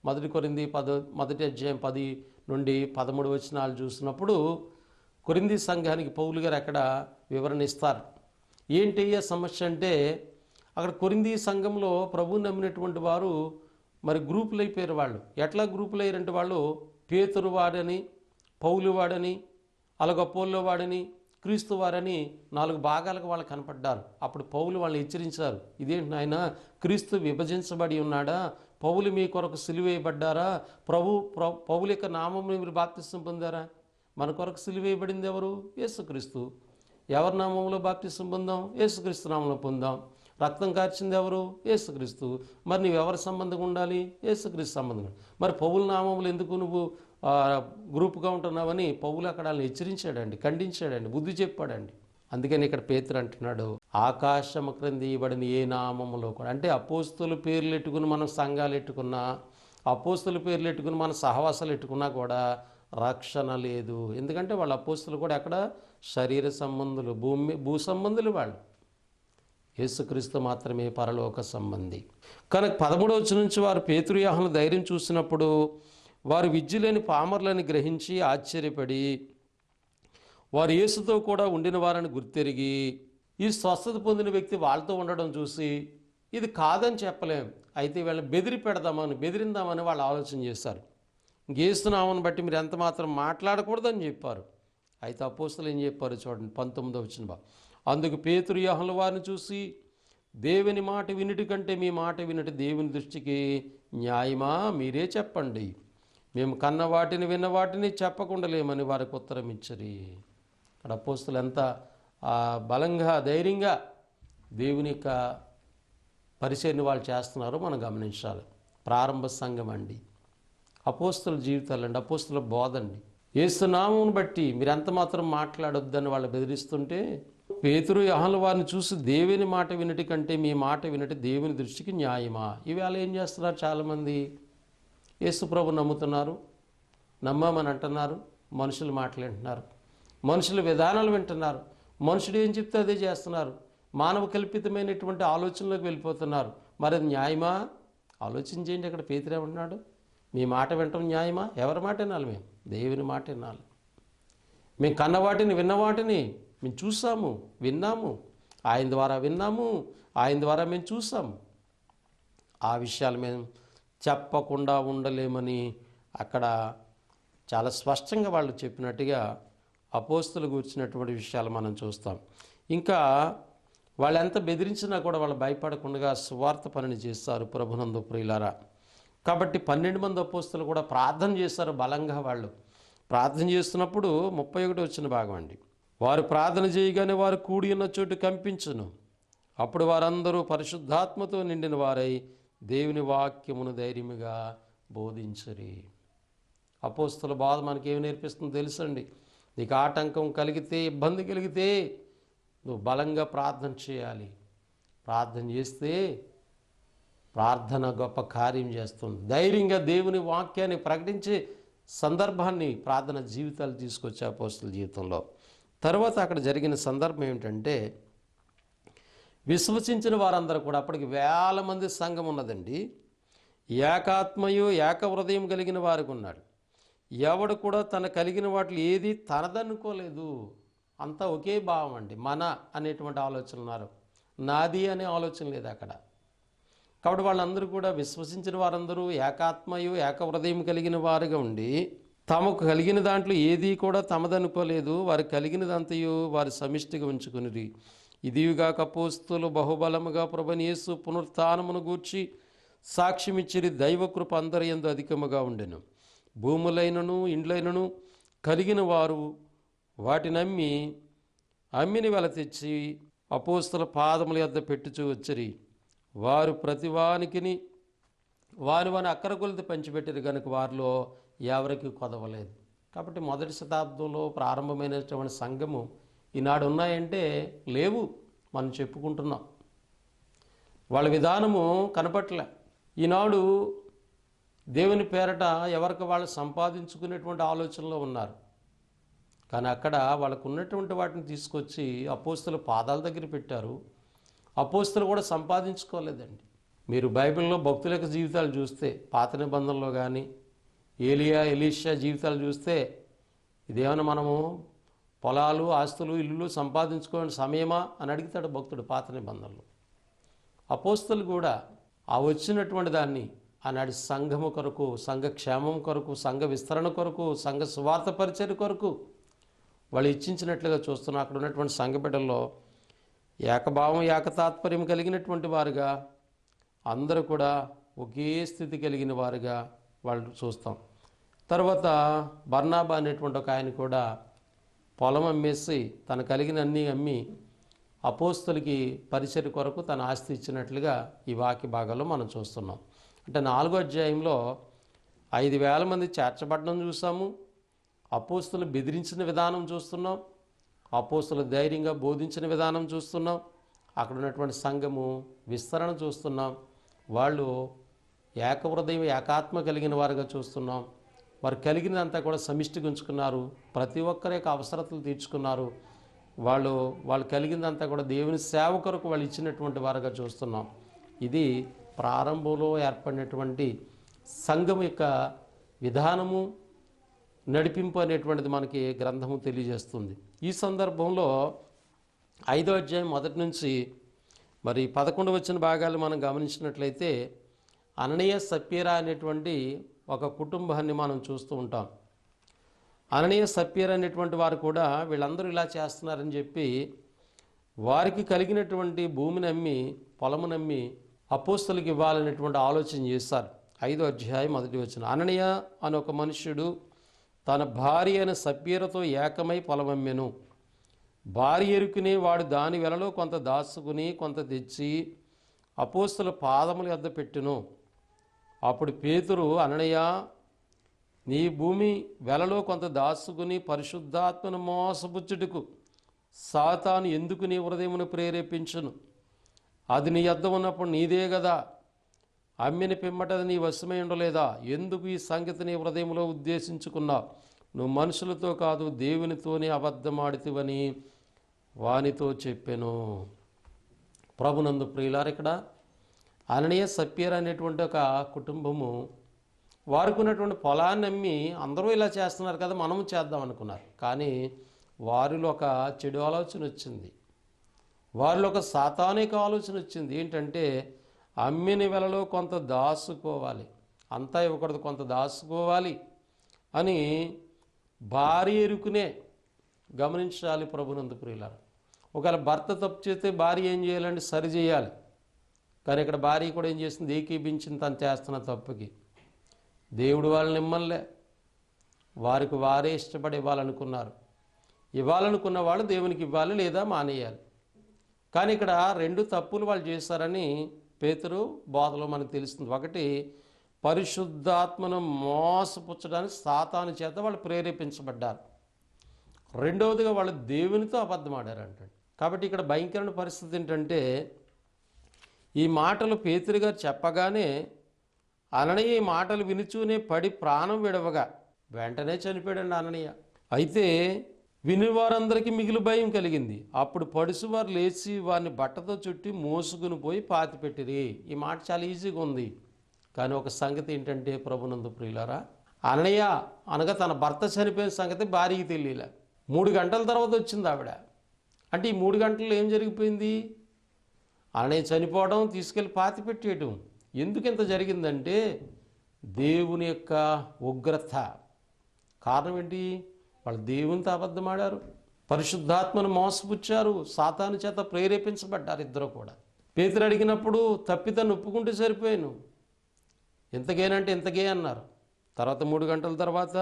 1 కొరింథీ 10:10-13 వచనాలు చూసినప్పుడు కొరింథీ సంఘానికి పౌలు గారు అక్కడ వివరణ ఇస్తారు. ఏంటి ఆ సమస్య అంటే, అక్కడ కొరింథీ సంఘంలో ప్రభువు నమ్మినటువంటి వారు మరి గ్రూపులు అయిపోయారు. వాళ్ళు ఎట్లా గ్రూపులు అయ్యారంటే, వాళ్ళు పేతురు వాడని, పౌలు వాడని, అలాగ అపోల్లో వాడని, క్రీస్తు వారని 4 భాగాలకు వాళ్ళు కనపడ్డారు. అప్పుడు పౌలు వాళ్ళని హెచ్చరించారు. ఇదేంటి నాయన, క్రీస్తు విభజించబడి ఉన్నాడా? పౌలు మీ కొరకు సిలువేయబడ్డారా? పౌలు యొక్క నామంలో మీరు బాప్తిసం పొందారా? మన కొరకు సిలువేయబడింది ఎవరు? యేసుక్రీస్తు. ఎవరి నామంలో బాప్తిసం పొందాం? యేసుక్రీస్తు నామంలో పొందాం. రక్తం కార్చింది ఎవరు? యేసుక్రీస్తు. మరి నువ్వు ఎవరి సంబంధంగా ఉండాలి? యేసుక్రీస్తు సంబంధంగా. మరి పౌలు నామంలో ఎందుకు నువ్వు గ్రూప్గా ఉంటున్నావని పౌలు అక్కడ వాళ్ళని హెచ్చరించాడండి, ఖండించాడండి, బుద్ధి చెప్పాడండి. అందుకని ఇక్కడ పేతురు అంటున్నాడు, ఆకాశము క్రింద ఇవ్వబడిన ఏ నామములో కూడా, అంటే అపోస్తుల పేర్లు ఎట్టుకుని మనం సంఘాలు ఎట్టుకున్నా, అపోస్తుల పేర్లు ఎట్టుకుని మన సహవాసాలు ఎట్టుకున్నా కూడా రక్షణ లేదు. ఎందుకంటే వాళ్ళ అపోస్తులు కూడా అక్కడ శరీర సంబంధులు, భూ సంబంధులు. వాళ్ళు యేసుక్రీస్తు మాత్రమే పరలోక సంబంధి. కనుక 13వ వచనం నుంచి వారు పేతురు యోహానుల ధైర్యం చూసినప్పుడు వారు విద్యులేని పామర్లని గ్రహించి ఆశ్చర్యపడి వారు యేసుతో కూడా ఉండిన వారిని గుర్తెరిగి ఈ స్వస్థత పొందిన వ్యక్తి వాళ్ళతో ఉండడం చూసి ఇది కాదని చెప్పలేం, అయితే వీళ్ళని బెదిరిందామని వాళ్ళు ఆలోచన చేశారు. యేసునామమును బట్టి మీరు ఎంత మాత్రం మాట్లాడకూడదని చెప్పారు. అయితే అపోస్తలులు ఏం చెప్పారు చూడండి, 19వ వచనం. అందుకు పేతురు యోహానుల వారిని చూసి, దేవుని మాట వినుటి కంటే మీ మాట వినుటి దేవుని దృష్టికి న్యాయమా? మీరే చెప్పండి. మేము కన్న వాటిని విన్న వాటిని చెప్పకుండా లేమని వారికి ఉత్తరం ఇచ్చరి. అక్కడ అపోస్తలులు ఎంత బలంగా, ధైర్యంగా దేవుని యొక్క పరిచర్ని వాళ్ళు చేస్తున్నారో మనం గమనించాలి. ప్రారంభ సంఘం అండి, అపోస్తలుల జీవితాలు అండి, అపోస్తలుల బోధ అండి. యేసునామమును బట్టి మీరు ఎంత మాత్రం మాట్లాడొద్దని వాళ్ళు బెదిరిస్తుంటే పేతురు యోహానుల వారిని చూసి, దేవుని మాట వినటి కంటే మీ మాట వినటి దేవుని దృష్టికి న్యాయమా? ఇవాళ ఏం చేస్తున్నారు చాలామంది, యేసు ప్రభు నమ్ముతున్నారు, నమ్మామని అంటున్నారు, మనుషులు మాట్లాడుతున్నారు, మనుషుల విధానాలు వింటున్నారు, మనుషుడు ఏం చెప్తే అదే చేస్తున్నారు, మానవ కల్పితమైనటువంటి ఆలోచనలోకి వెళ్ళిపోతున్నారు. మరి అది న్యాయమా? ఆలోచించేయండి. అక్కడ పేతురు ఏమంటున్నాడు, మీ మాట వినటం న్యాయమా? ఎవరి మాట వినాలి? మేము దేవుని మాట వినాలి. మేము కన్నవాటిని విన్నవాటిని మేము చూసాము, విన్నాము, ఆయన ద్వారా విన్నాము, ఆయన ద్వారా మేము చూసాము. ఆ విషయాలు మేము చెప్పకుండా ఉండలేమని అక్కడ చాలా స్పష్టంగా వాళ్ళు చెప్పినట్టుగా అపోస్తలు కూర్చున్నటువంటి విషయాలు మనం చూస్తాం. ఇంకా వాళ్ళు ఎంత బెదిరించినా కూడా వాళ్ళు భయపడకుండా సువార్త పనిని చేస్తారు. ప్రభునందు ప్రియులారా, కాబట్టి 12 మంది అపోస్తలు కూడా ప్రార్థన చేస్తారు బలంగా. వాళ్ళు ప్రార్థన చేస్తున్నప్పుడు 31 వచ్చిన భాగం అండి, వారు ప్రార్థన చేయగానే వారు కూడి ఉన్న చోటు కంపించును. అప్పుడు వారందరూ పరిశుద్ధాత్మతో నిండిన వారై దేవుని వాక్యమును ధైర్యముగా బోధించరి. అపోస్తల బాధ మనకేమి నేర్పిస్తుందో తెలుసండి. నీకు ఆటంకం కలిగితే, ఇబ్బంది కలిగితే నువ్వు బలంగా ప్రార్థన చేయాలి. ప్రార్థన చేస్తే ప్రార్థన గొప్ప కార్యం చేస్తుంది. ధైర్యంగా దేవుని వాక్యాన్ని ప్రకటించే సందర్భాన్ని ప్రార్థన జీవితాలు తీసుకొచ్చే అపోస్తలుల జీవితంలో. తర్వాత అక్కడ జరిగిన సందర్భం ఏమిటంటే, విశ్వసించిన వారందరూ కూడా, అప్పటికి వేల మంది సంఘం ఉన్నదండి, ఏకాత్మయు ఏక హృదయం కలిగిన వారికి ఉన్నాడు. ఎవడు కూడా తన కలిగిన వాటిలో ఏది తనదనుకోలేదు. అంతా ఒకే భావం అండి. మన అనేటువంటి ఆలోచనలు ఉన్నారు, నాది అనే ఆలోచన లేదు అక్కడ. కాబట్టి వాళ్ళందరూ కూడా, విశ్వసించిన వారందరూ ఏకాత్మయు ఏక హృదయం కలిగిన వారుగా ఉండి, తమకు కలిగిన దాంట్లో ఏది కూడా తమదనుకోలేదు. వారు కలిగినదంతయు వారి సమిష్టిగా ఉంచుకునిరి. ఇదియుగాక అపోస్తలులు బహుబలముగా ప్రభువైన యేసు పునరుత్థానమును గూర్చి సాక్ష్యమిచ్చిరి. దైవకృప అందరి యందు అధికముగా ఉండెను. భూములైనను ఇండ్లైనను కలిగిన వారు వాటిని అమ్మిన వెల తెచ్చి అపోస్తల పాదముల యొద్ద పెట్టుచూ వచ్చిరి. వారు ప్రతివానికిని వారి అక్కర కొలిది పంచిపెట్టారు కనుక వారిలో ఎవరికి కొదవలేదు. కాబట్టి మొదటి శతాబ్దంలో ప్రారంభమైనటువంటి సంఘము ఈనాడు ఉన్నాయంటే లేవు, మనం చెప్పుకుంటున్నాం. వాళ్ళ విధానము కనపట్లే. ఈనాడు దేవుని పేరట ఎవరికి వాళ్ళు సంపాదించుకునేటువంటి ఆలోచనలో ఉన్నారు. కానీ అక్కడ వాళ్ళకు ఉన్నటువంటి వాటిని తీసుకొచ్చి అపోస్తల పాదాల దగ్గర పెట్టారు. అపోస్తలు కూడా సంపాదించుకోలేదండి. మీరు బైబిల్లో భక్తుల యొక్క జీవితాలు చూస్తే, పాత నిబంధనలో కానీ ఏలియా ఎలీషా జీవితాలు చూస్తే, ఇదేమైనా మనము పొలాలు ఆస్తులు ఇల్లులు సంపాదించుకోని సమయమా అని అడుగుతాడు భక్తుడు పాత నిబంధనలు. అపోస్తలు కూడా ఆ వచ్చినటువంటి దాన్ని ఆనాటి సంఘము కొరకు, సంఘ క్షేమం కొరకు, సంఘ విస్తరణ కొరకు, సంఘ సువార్త పరిచర్య కొరకు వాళ్ళు ఇచ్చించినట్లుగా చూస్తున్నాం. అక్కడ ఉన్నటువంటి సంఘ బిడ్డల్లో ఏకభావం ఏకతాత్పర్యం కలిగినటువంటి వారుగా, అందరూ కూడా ఒకే స్థితి కలిగిన వారుగా వాళ్ళు చూస్తాం. తర్వాత బర్నాబా అనేటువంటి ఒక ఆయన కూడా పొలం అమ్మేసి తన కలిగిన అన్నీ అమ్మి అపోస్తలకి పరిచర్య కొరకు తన ఆస్తి ఇచ్చినట్లుగా ఈ వాక్య భాగాల్లో మనం చూస్తున్నాం. అంటే 4వ అధ్యాయంలో 5,000 మంది చేర్చబడడం చూసాము. అపోస్తలు బెదిరించిన విధానం చూస్తున్నాం. అపోస్తలు ధైర్యంగా బోధించిన విధానం చూస్తున్నాం. అక్కడ ఉన్నటువంటి సంఘము విస్తరణ చూస్తున్నాం. వాళ్ళు ఏకహృదయం ఏకాత్మ కలిగిన వారుగా చూస్తున్నాం. వారు కలిగినంతా కూడా సమిష్టిగా ఉంచుకున్నారు. ప్రతి ఒక్కరి యొక్క అవసరతలు తీర్చుకున్నారు. వాళ్ళు కలిగిందంతా కూడా దేవుని సేవ కొరకు వాళ్ళు ఇచ్చినటువంటి వారుగా చూస్తున్నాం. ఇది ప్రారంభంలో ఏర్పడినటువంటి సంఘం యొక్క విధానము, నడిపింపు అనేటువంటిది మనకి గ్రంథము తెలియజేస్తుంది. ఈ సందర్భంలో 5వ అధ్యాయం మొదటి నుంచి మరి 11 వచ్చిన భాగాలు మనం గమనించినట్లయితే, అననీయ సప్పీరా అనేటువంటి ఒక కుటుంబాన్ని మనం చూస్తూ ఉంటాం. అననీయ సప్పీరా అనేటువంటి వారు కూడా వీళ్ళందరూ ఇలా చేస్తున్నారని చెప్పి వారికి కలిగినటువంటి భూమిని అమ్మి, పొలమును అమ్మి అపోస్తలుకి ఇవ్వాలనేటువంటి ఆలోచన చేశారు. 5వ అధ్యాయం 1వ వచనం. అననీయ అని ఒక మనుష్యుడు తన భార్య అయిన సప్పీరతో ఏకమై పొలమమ్మెను. భార్య ఎరుకుని వాడు దాని వెలలో కొంత దాచుకుని కొంత తెచ్చి అపోస్తల పాదముల యొద్ద పెట్టును. అప్పుడు పేతురు, అననీయ, నీ భూమి వెలలో కొంత దాచుకుని పరిశుద్ధాత్మను మోసపుచ్చుటకు సాతాను ఎందుకు నీ హృదయమును ప్రేరేపించును? అది నీ యొద్ద ఉన్నప్పుడు నీదే కదా. అమ్మిన పిమ్మటది నీ వశమై ఉండలేదా? ఎందుకు ఈ సంగతి నీ హృదయంలో ఉద్దేశించుకున్నావు? నువ్వు మనుషులతో కాదు దేవునితోనే అబద్ధమాడితివని వానితో చెప్పెను. ప్రభునందు ప్రియులారు, ఇక్కడ అననీయ సప్పీరా అనేటువంటి ఒక కుటుంబము వారికి ఉన్నటువంటి పొలాన్ని అమ్మి అందరూ ఇలా చేస్తున్నారు కదా, మనము చేద్దాం అనుకున్నారు. కానీ వారిలో ఒక చెడు ఆలోచన వచ్చింది. వారిలో ఒక సాతానిక ఆలోచన వచ్చింది. ఏంటంటే, అమ్మిన వెలలో కొంత దాచుకోవాలి, అంతా ఇవ్వకూడదు, కొంత దాచుకోవాలి అని భార్య ఎరుకునే గమనించాలి. ప్రభునందు ప్రియులారా, ఒకవేళ భర్త తప్పు చేస్తే భార్య ఏం చేయాలంటే సరి చేయాలి. కానీ ఇక్కడ భార్య కూడా ఏం చేస్తుంది? ఏకీభించింది తను చేస్తున్న తప్పుకి. దేవుడు వాళ్ళని ఇమ్మల్లే, వారికి వారే ఇష్టపడి ఇవ్వాలనుకున్నారు. ఇవ్వాలనుకున్న వాళ్ళు దేవునికి ఇవ్వాలి లేదా మానేయాలి. కానీ ఇక్కడ 2 తప్పులు వాళ్ళు చేశారని పేతురు బోధలో మనకు తెలుస్తుంది. ఒకటి, పరిశుద్ధాత్మను మోసపుచ్చడానికి సాతాను చేత వాళ్ళు ప్రేరేపించబడ్డారు. రెండవదిగా వాళ్ళు దేవునితో అబద్ధమాడారు అంటాడు. కాబట్టి ఇక్కడ భయంకరమైన పరిస్థితి ఏంటంటే, ఈ మాటలు పేతురు గారు చెప్పగానే అననీయ ఈ మాటలు వినుచూనే పడి ప్రాణం విడవగా వెంటనే చనిపోయాడండి అననీయ. అయితే వినివారందరికీ మిగిలి భయం కలిగింది. అప్పుడు పడుసువారు లేచి వారిని బట్టతో చుట్టి మోసుకుని పోయి పాతిపెట్టిరి. ఈ మాట చాలా ఈజీగా ఉంది, కానీ ఒక సంగతి ఏంటంటే ప్రభునందు ప్రియులారా, అననీయ అనగా తన భర్త చనిపోయిన సంగతి భార్యకి తెలియలే. 3 గంటల తర్వాత వచ్చింది ఆవిడ. అంటే ఈ 3 గంటల్లో ఏం జరిగిపోయింది? అననీయ చనిపోవడం, తీసుకెళ్ళి పాతిపెట్టేయటం. ఎందుకు ఇంత జరిగిందంటే దేవుని యొక్క ఉగ్రత. కారణం ఏంటి? వాళ్ళు దేవునితో అబద్ధమాడారు, పరిశుద్ధాత్మను మోసపుచ్చారు, సాతాను చేత ప్రేరేపించబడ్డారు ఇద్దరు కూడా. పేతురు అడిగినప్పుడు తప్పితను ఒప్పుకుంటే సరిపోయాను, ఎంతకేనంటే ఎంతకే అన్నారు. తర్వాత 3 గంటల తర్వాత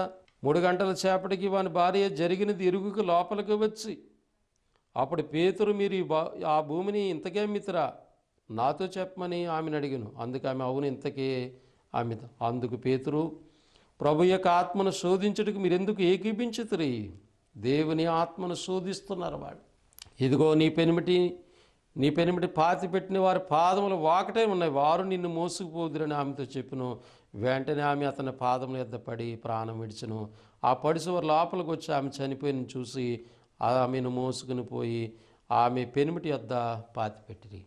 3 గంటల చేపటికి వాని భార్య జరిగినది ఎరుగుకు లోపలికి వచ్చి, అప్పుడు పేతురు మీరు ఆ భూమిని ఇంతకే అమ్మితురా, నాతో చెప్పమని ఆమెను అడిగాను. అందుకు ఆమె అవును ఇంతకే అమ్మిత. అందుకు పేతురు, ప్రభు యొక్క ఆత్మను శోధించుటకు మీరెందుకు ఏకీపించుతురి? దేవుని ఆత్మను శోధిస్తున్నారు వాళ్ళు. ఇదిగో నీ పెనిమిటి పాతి పెట్టిన వారి పాదములు వాకటే ఉన్నాయి, వారు నిన్ను మోసుకుపోదురని ఆమెతో చెప్పును. వెంటనే ఆమె అతని పాదముల యొద్ద పడి ప్రాణం విడిచెను. ఆ పడిసవారు లోపలికి వచ్చి ఆమె చనిపోయిన చూసి ఆమెను మోసుకుని పోయి ఆమె పెనిమిటి యొద్ద పాతిపెట్టిరి.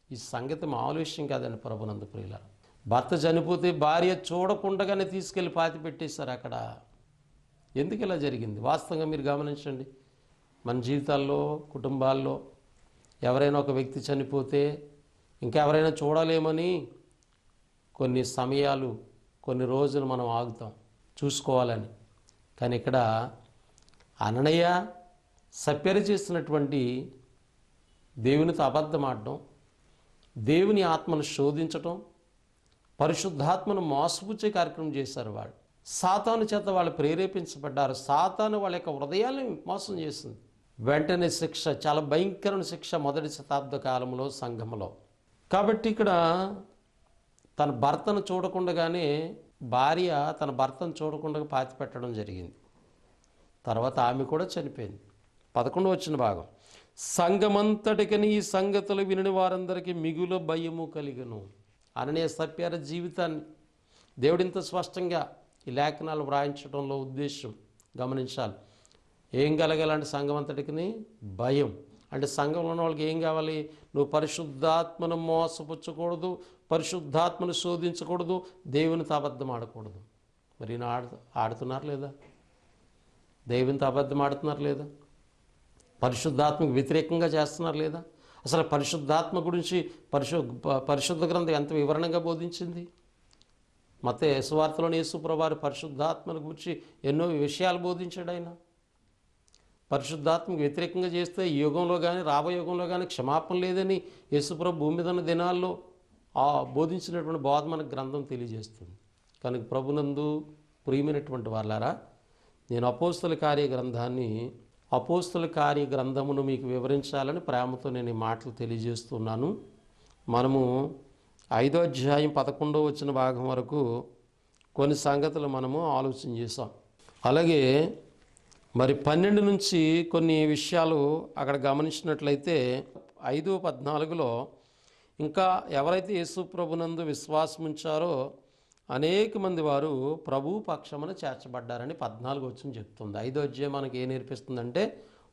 ఈ సంగతి మామూలు విషయం కాదండి ప్రభునందు ప్రియులారా. భర్త చనిపోతే భార్య చూడకుండగానే తీసుకెళ్ళి పాతి పెట్టేశారు అక్కడ. ఎందుకు ఇలా జరిగింది? వాస్తవంగా మీరు గమనించండి. మన జీవితాల్లో, కుటుంబాల్లో ఎవరైనా ఒక వ్యక్తి చనిపోతే ఇంకెవరైనా చూడలేమని కొన్ని సమయాలు, కొన్ని రోజులు మనం ఆగుతాం చూసుకోవాలని. కానీ ఇక్కడ అననీయ సప్యర చేస్తున్నటువంటి దేవునితో అబద్ధమాడడం, దేవుని ఆత్మను శోధించటం, పరిశుద్ధాత్మను మోసపుచ్చే కార్యక్రమం చేశారు వాళ్ళు. సాతాను చేత వాళ్ళు ప్రేరేపించబడ్డారు. సాతాను వాళ్ళ యొక్క హృదయాన్ని మోసం చేసింది. వెంటనే శిక్ష, చాలా భయంకరమైన శిక్ష మొదటి శతాబ్ద కాలంలో సంఘంలో. కాబట్టి ఇక్కడ తన భర్తను చూడకుండగానే భార్య తన భర్తను చూడకుండా పాతి పెట్టడం జరిగింది. తర్వాత ఆమె కూడా చనిపోయింది. 11వ వచన భాగం, సంఘమంతటికని ఈ సంగతులు విని వారందరికీ మిగులు భయము కలిగను. అననీయ సప్యర జీవితాన్ని దేవుడింత స్పష్టంగా ఈ లేఖనాలు వ్రాయించడంలో ఉద్దేశం గమనించాలి. ఏం కలగాలంటే సంఘం అంతటికి భయం. అంటే సంఘంలో ఉన్న వాళ్ళకి ఏం కావాలి? నువ్వు పరిశుద్ధాత్మను మోసపుచ్చకూడదు, పరిశుద్ధాత్మను శోధించకూడదు, దేవునితో అబద్ధం ఆడకూడదు. మరి ఆడుతున్నారు లేదా? దేవునితో అబద్ధం ఆడుతున్నారు లేదా? పరిశుద్ధాత్మకు వ్యతిరేకంగా చేస్తున్నారు లేదా? అసలు పరిశుద్ధాత్మ గురించి పరిశుద్ధ గ్రంథం ఎంత వివరణగా బోధించింది. మత్తయి సువార్తలోని యేసు ప్రభువారు పరిశుద్ధాత్మను గురించి ఎన్నో విషయాలు బోధించాడు. ఆయన పరిశుద్ధాత్మకు వ్యతిరేకంగా చేస్తే ఈ యుగంలో కానీ రాబోయే యుగంలో కానీ క్షమాపణ లేదని యేసుప్రభు భూమి మీద ఉన్న దినాల్లో బోధించినటువంటి బోధ మనకు గ్రంథం తెలియజేస్తుంది. కనుక ప్రభునందు ప్రియమైనటువంటి వాళ్ళారా, నేను అపోస్తల కార్య గ్రంథమును మీకు వివరించాలని ప్రేమతో నేను ఈ మాటలు తెలియజేస్తున్నాను. మనము 5వ అధ్యాయం 11వ వచన భాగం వరకు కొన్ని సంగతులు మనము ఆలోచన చేసాం. అలాగే మరి 12 నుంచి కొన్ని విషయాలు అక్కడ గమనించినట్లయితే 5:14లో ఇంకా ఎవరైతే యేసు ప్రభునందు విశ్వాసం ఉంచారో అనేక మంది వారు ప్రభు పక్షమున చేర్చబడ్డారని 14 వచనం చెప్తుంది. 5వ అధ్యాయం మనకి ఏం నేర్పిస్తుందంటే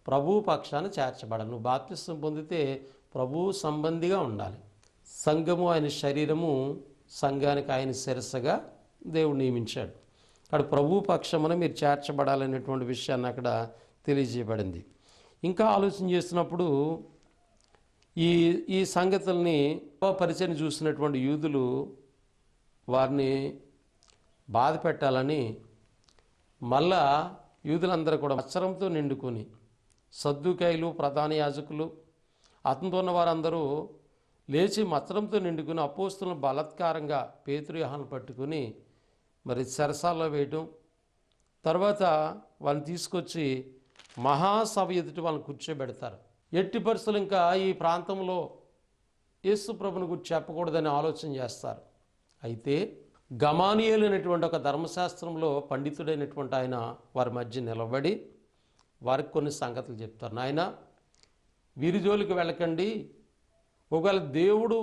ప్రభు పక్షాన చేర్చబడాలి. నువ్వు బాప్తిసం పొందితే ప్రభు సంబంధిగా ఉండాలి. సంఘము ఆయన శరీరము, సంఘానికి ఆయన శిరస్సుగా దేవుడు నియమించాడు. అక్కడ ప్రభు పక్షమున మీరు చేర్చబడాలనేటువంటి విషయాన్ని అక్కడ తెలియజేయబడింది. ఇంకా ఆలోచన చేస్తున్నప్పుడు ఈ సంగతుల్ని పరిచయం చూసినటువంటి యూదులు వారిని బాధ పెట్టాలని మళ్ళా యూదులందరూ కూడా మత్సరంతో నిండుకొని సద్దూకాయలు, ప్రధాన యాజకులు, అతనితో ఉన్న వారందరూ లేచి మత్సరంతో నిండుకుని అపోస్తులను బలాత్కారంగా పేతురు యోహాను పట్టుకుని మరి చెరసాల్లో వేయటం, తర్వాత వాళ్ళని తీసుకొచ్చి మహాసభ ఎదుటి వాళ్ళని కూర్చోబెడతారు. ఎట్టి పరిస్థితులు ఇంకా ఈ ప్రాంతంలో యేసు ప్రభుని గురించి చెప్పకూడదని ఆలోచన చేస్తారు. అయితే గమానియేలు అనేటువంటి ఒక ధర్మశాస్త్రంలో పండితుడైనటువంటి ఆయన వారి మధ్య నిలబడి వారికి కొన్ని సంగతులు చెప్తారు. నాయన, వీరి జోలికి వెళ్ళకండి, ఒకవేళ దేవుడు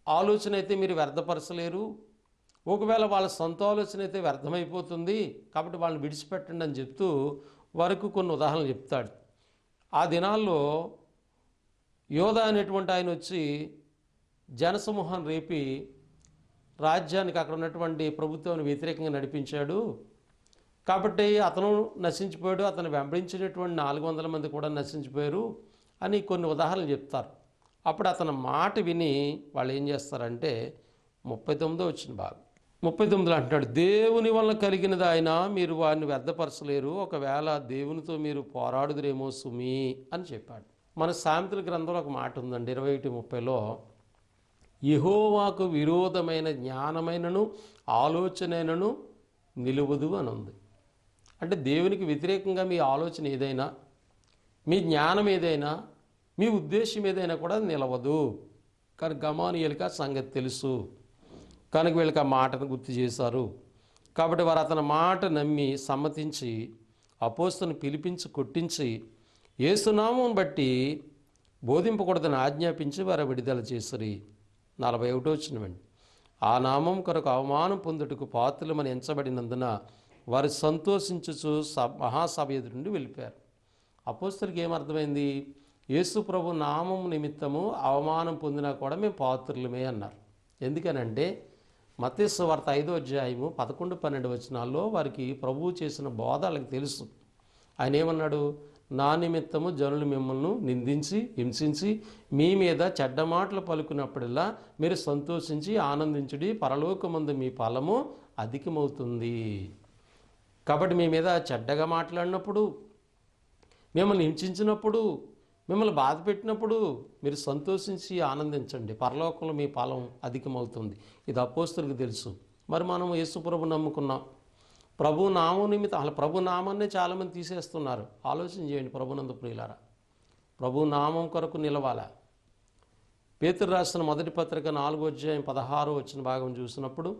ఆలోచన అయితే మీరు వ్యర్థపరచలేరు. ఒకవేళ వాళ్ళ సొంత ఆలోచన అయితే వ్యర్థమైపోతుంది, కాబట్టి వాళ్ళని విడిచిపెట్టండి అని చెప్తూ వరకు కొన్ని ఉదాహరణలు చెప్తాడు. ఆ దినాల్లో యోధ అనేటువంటి ఆయన వచ్చి జనసమూహాన్ని రేపి రాజ్యానికి అక్కడ ఉన్నటువంటి ప్రభుత్వాన్ని వ్యతిరేకంగా నడిపించాడు. కాబట్టి అతను నశించిపోయాడు, అతను వెంబడించినటువంటి 400 మంది కూడా నశించిపోయారు అని కొన్ని ఉదాహరణలు చెప్తారు. అప్పుడు అతని మాట విని వాళ్ళు ఏం చేస్తారంటే 39 వచ్చిన భాగం 39 అంటున్నాడు, దేవుని వలన కలిగినది ఆయన, మీరు వారిని వ్యర్థపరచలేరు, ఒకవేళ దేవునితో మీరు పోరాడుదురేమో సుమి అని చెప్పాడు. మన సామెతల గ్రంథంలో ఒక మాట ఉందండి 21:30లో, యెహోవాకు విరోధమైన జ్ఞానమైనను ఆలోచనైనను నిలువదు అని ఉంది. అంటే దేవునికి వ్యతిరేకంగా మీ ఆలోచన ఏదైనా, మీ జ్ఞానం ఏదైనా, మీ ఉద్దేశం ఏదైనా కూడా నిలవదు. కానీ గమానియేలుకి ఆ సంగతి తెలుసు కనుక వీళ్ళకి ఆ మాటను గుర్తు చేశారు. కాబట్టి వారు అతని మాట నమ్మి సమ్మతించి అపోస్తలుని పిలిపించి కొట్టించి యేసునామం బట్టి బోధింపకూడదని ఆజ్ఞాపించి వారు విడుదల చేసిరి. 41 వచ్చినవండి, ఆ నామం కొరకు అవమానం పొందుటకు పాత్రులమని ఎంచబడినందున వారు సంతోషించుచు మహాసభ ఎదురు నుండి వెళ్ళిపోయారు. అపోస్తలుకి ఏమర్థమైంది? యేసు ప్రభు నామం నిమిత్తము అవమానం పొందినా కూడా మేము పాత్రులమే అన్నారు. ఎందుకనంటే మత్తయి సువార్త 5వ అధ్యాయము 11-12 వచనాల్లో వారికి ప్రభువు చేసిన బోధ వాళ్ళకి తెలుసు. ఆయన ఏమన్నాడు? నా నిమిత్తము జనులు మిమ్మల్ని నిందించి హింసించి మీ మీద చెడ్డ మాటలు పలుకున్నప్పుడల్లా మీరు సంతోషించి ఆనందించుడి, పరలోకమందు మీ ఫలము అధికమవుతుంది. కాబట్టి మీ మీద చెడ్డగా మాట్లాడినప్పుడు, మిమ్మల్ని హింసించినప్పుడు, మిమ్మల్ని బాధ పెట్టినప్పుడు మీరు సంతోషించి ఆనందించండి, పరలోకంలో మీ ఫలం అధికమవుతుంది. ఇది అపోస్తలులకు తెలుసు. మరి మనం యేసు ప్రభు నమ్ముకున్నాం, ప్రభు నామం నిమిత్తం అలా ప్రభు నామాన్నే చాలామంది తీసేస్తున్నారు. ఆలోచన చేయండి ప్రభునందు ప్రియులారా, ప్రభు నామం కొరకు నిలవాలా. పేతురు రాసిన మొదటి పత్రిక 4వ అధ్యాయం 16 వచ్చిన భాగం చూసినప్పుడు,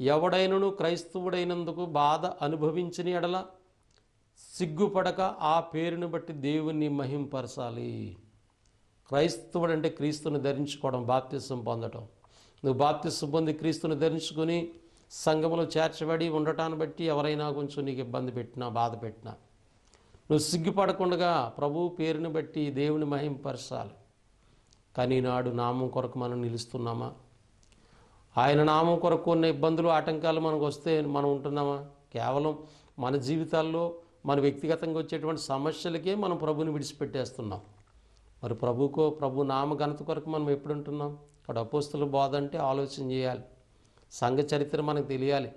ఎవడైనను క్రైస్తవుడైనందుకు బాధ అనుభవించిన ఎడల సిగ్గుపడక ఆ పేరుని బట్టి దేవుణ్ణి మహింపరచాలి. క్రైస్తవుడు అంటే క్రీస్తుని ధరించుకోవడం, బాప్తిసం పొందడం. నువ్వు బాప్తిసం పొంది క్రీస్తుని ధరించుకొని సంఘంలో చేర్చబడి ఉండటాన్ని బట్టి ఎవరైనా కొంచెం నీకు ఇబ్బంది పెట్టినా, బాధ పెట్టినా, నువ్వు సిగ్గుపడకుండా ప్రభు పేరుని బట్టి దేవుని మహింపరచాలి. కానీ నాడు నామం కొరకు మనం నిలుస్తున్నామా? ఆయన నామం కొరకు ఉన్న ఇబ్బందులు, ఆటంకాలు మనకు వస్తే మనం ఉంటున్నామా? కేవలం మన జీవితాల్లో మన వ్యక్తిగతంగా వచ్చేటువంటి సమస్యలకే మనం ప్రభుని విడిచిపెట్టేస్తున్నాం. మరి ప్రభు నామ ఘనత కొరకు మనం ఎప్పుడు ఉంటున్నాం? అక్కడ అపోస్తలుల బోధ అంటే ఆలోచన చేయాలి. సంఘ చరిత్ర మనకు తెలియాలి.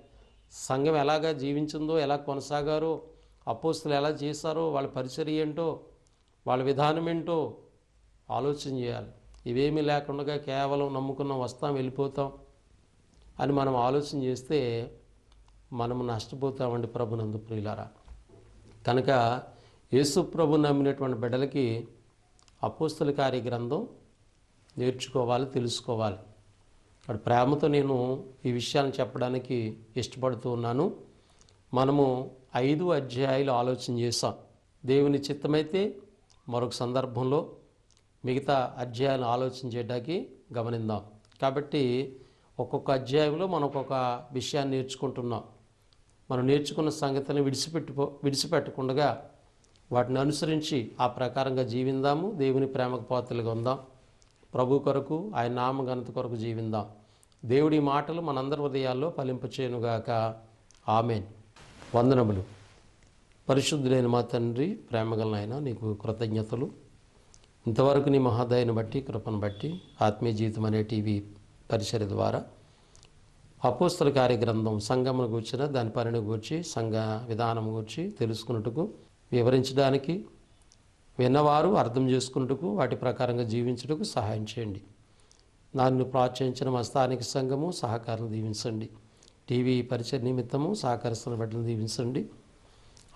సంఘం ఎలాగా జీవించిందో, ఎలా కొనసాగారో, అపోస్తలు ఎలా చేశారో, వాళ్ళ పరిచర్య ఏంటో, వాళ్ళ విధానం ఏంటో ఆలోచన చేయాలి. ఇవేమీ లేకుండా కేవలం నమ్ముకున్నాం, వస్తాం, వెళ్ళిపోతాం అని మనం ఆలోచన చేస్తే మనము నష్టపోతామండి ప్రభునందు ప్రియులారా. కనుక యేసు ప్రభు నమ్మినటువంటి బిడ్డలకి అపోస్తల కార్య గ్రంథం నేర్చుకోవాలి, తెలుసుకోవాలి. అక్కడ ప్రేమతో నేను ఈ విషయాన్ని చెప్పడానికి ఇష్టపడుతూ ఉన్నాను. మనము 5 అధ్యాయాలు ఆలోచన చేసాం. దేవుని చిత్తమైతే మరొక సందర్భంలో మిగతా అధ్యాయాలను ఆలోచన చేయడానికి గమనిద్దాం. కాబట్టి ఒక్కొక్క అధ్యాయంలో మనం ఒక్కొక్క విషయాన్ని నేర్చుకుంటున్నాం. మనం నేర్చుకున్న సంగతిని విడిచిపెట్టకుండా వాటిని అనుసరించి ఆ ప్రకారంగా జీవిందాము. దేవుని ప్రేమకు పాత్రలుగా ఉందాం. ప్రభు కొరకు, ఆయన నామ ఘనత కొరకు జీవిందాం. దేవుడి మాటలు మనందరి హృదయాల్లో ఫలింపచేయునుగాక. ఆమేన్. వందనములు. పరిశుద్ధులైన మా తండ్రి, ప్రేమగల ఆయన, నీకు కృతజ్ఞతలు. ఇంతవరకు నీ మహాదయను బట్టి, కృపను బట్టి, ఆత్మీయ జీవితం అనే టీవీ పరిచర్య ద్వారా అపోస్తల కార్య గ్రంథం సంఘమును గూర్చిన దాని పనిని గూర్చి, సంఘ విధానం గూర్చి తెలుసుకున్నట్టుకు, వివరించడానికి, విన్నవారు అర్థం చేసుకున్నట్టుకు, వాటి ప్రకారంగా జీవించుటకు సహాయం చేయండి. నన్ను ప్రోత్సహించిన మా స్థానిక సంఘము సహకారం దీవించండి. టీవీ పరిచయ నిమిత్తము సహకరిస్తున్న బిడ్డలను దీవించండి.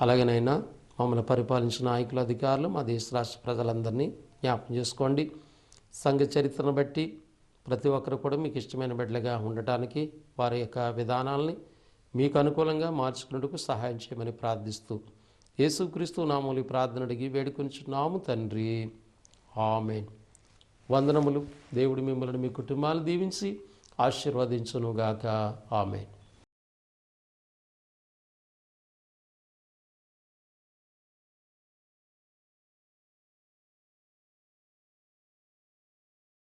అలాగేనైనా మమ్మల్ని పరిపాలించిన నాయకులు, అధికారులు, మా దేశ రాష్ట్ర ప్రజలందరినీ జ్ఞాపకం చేసుకోండి. సంఘ చరిత్రను బట్టి ప్రతి ఒక్కరు కూడా మీకు ఇష్టమైన బిడ్డలుగా ఉండటానికి, వారి యొక్క విధానాలని మీకు అనుకూలంగా మార్చుకున్నట్టుకు సహాయం చేయమని ప్రార్థిస్తూ యేసుక్రీస్తు నామములో ప్రార్థన అడిగి వేడుకొంచున్నాము తండ్రి. ఆమేన్. వందనములు. దేవుడు మిమ్మల్ని మీ కుటుంబాలను దీవించి ఆశీర్వదించునుగాక. ఆమేన్.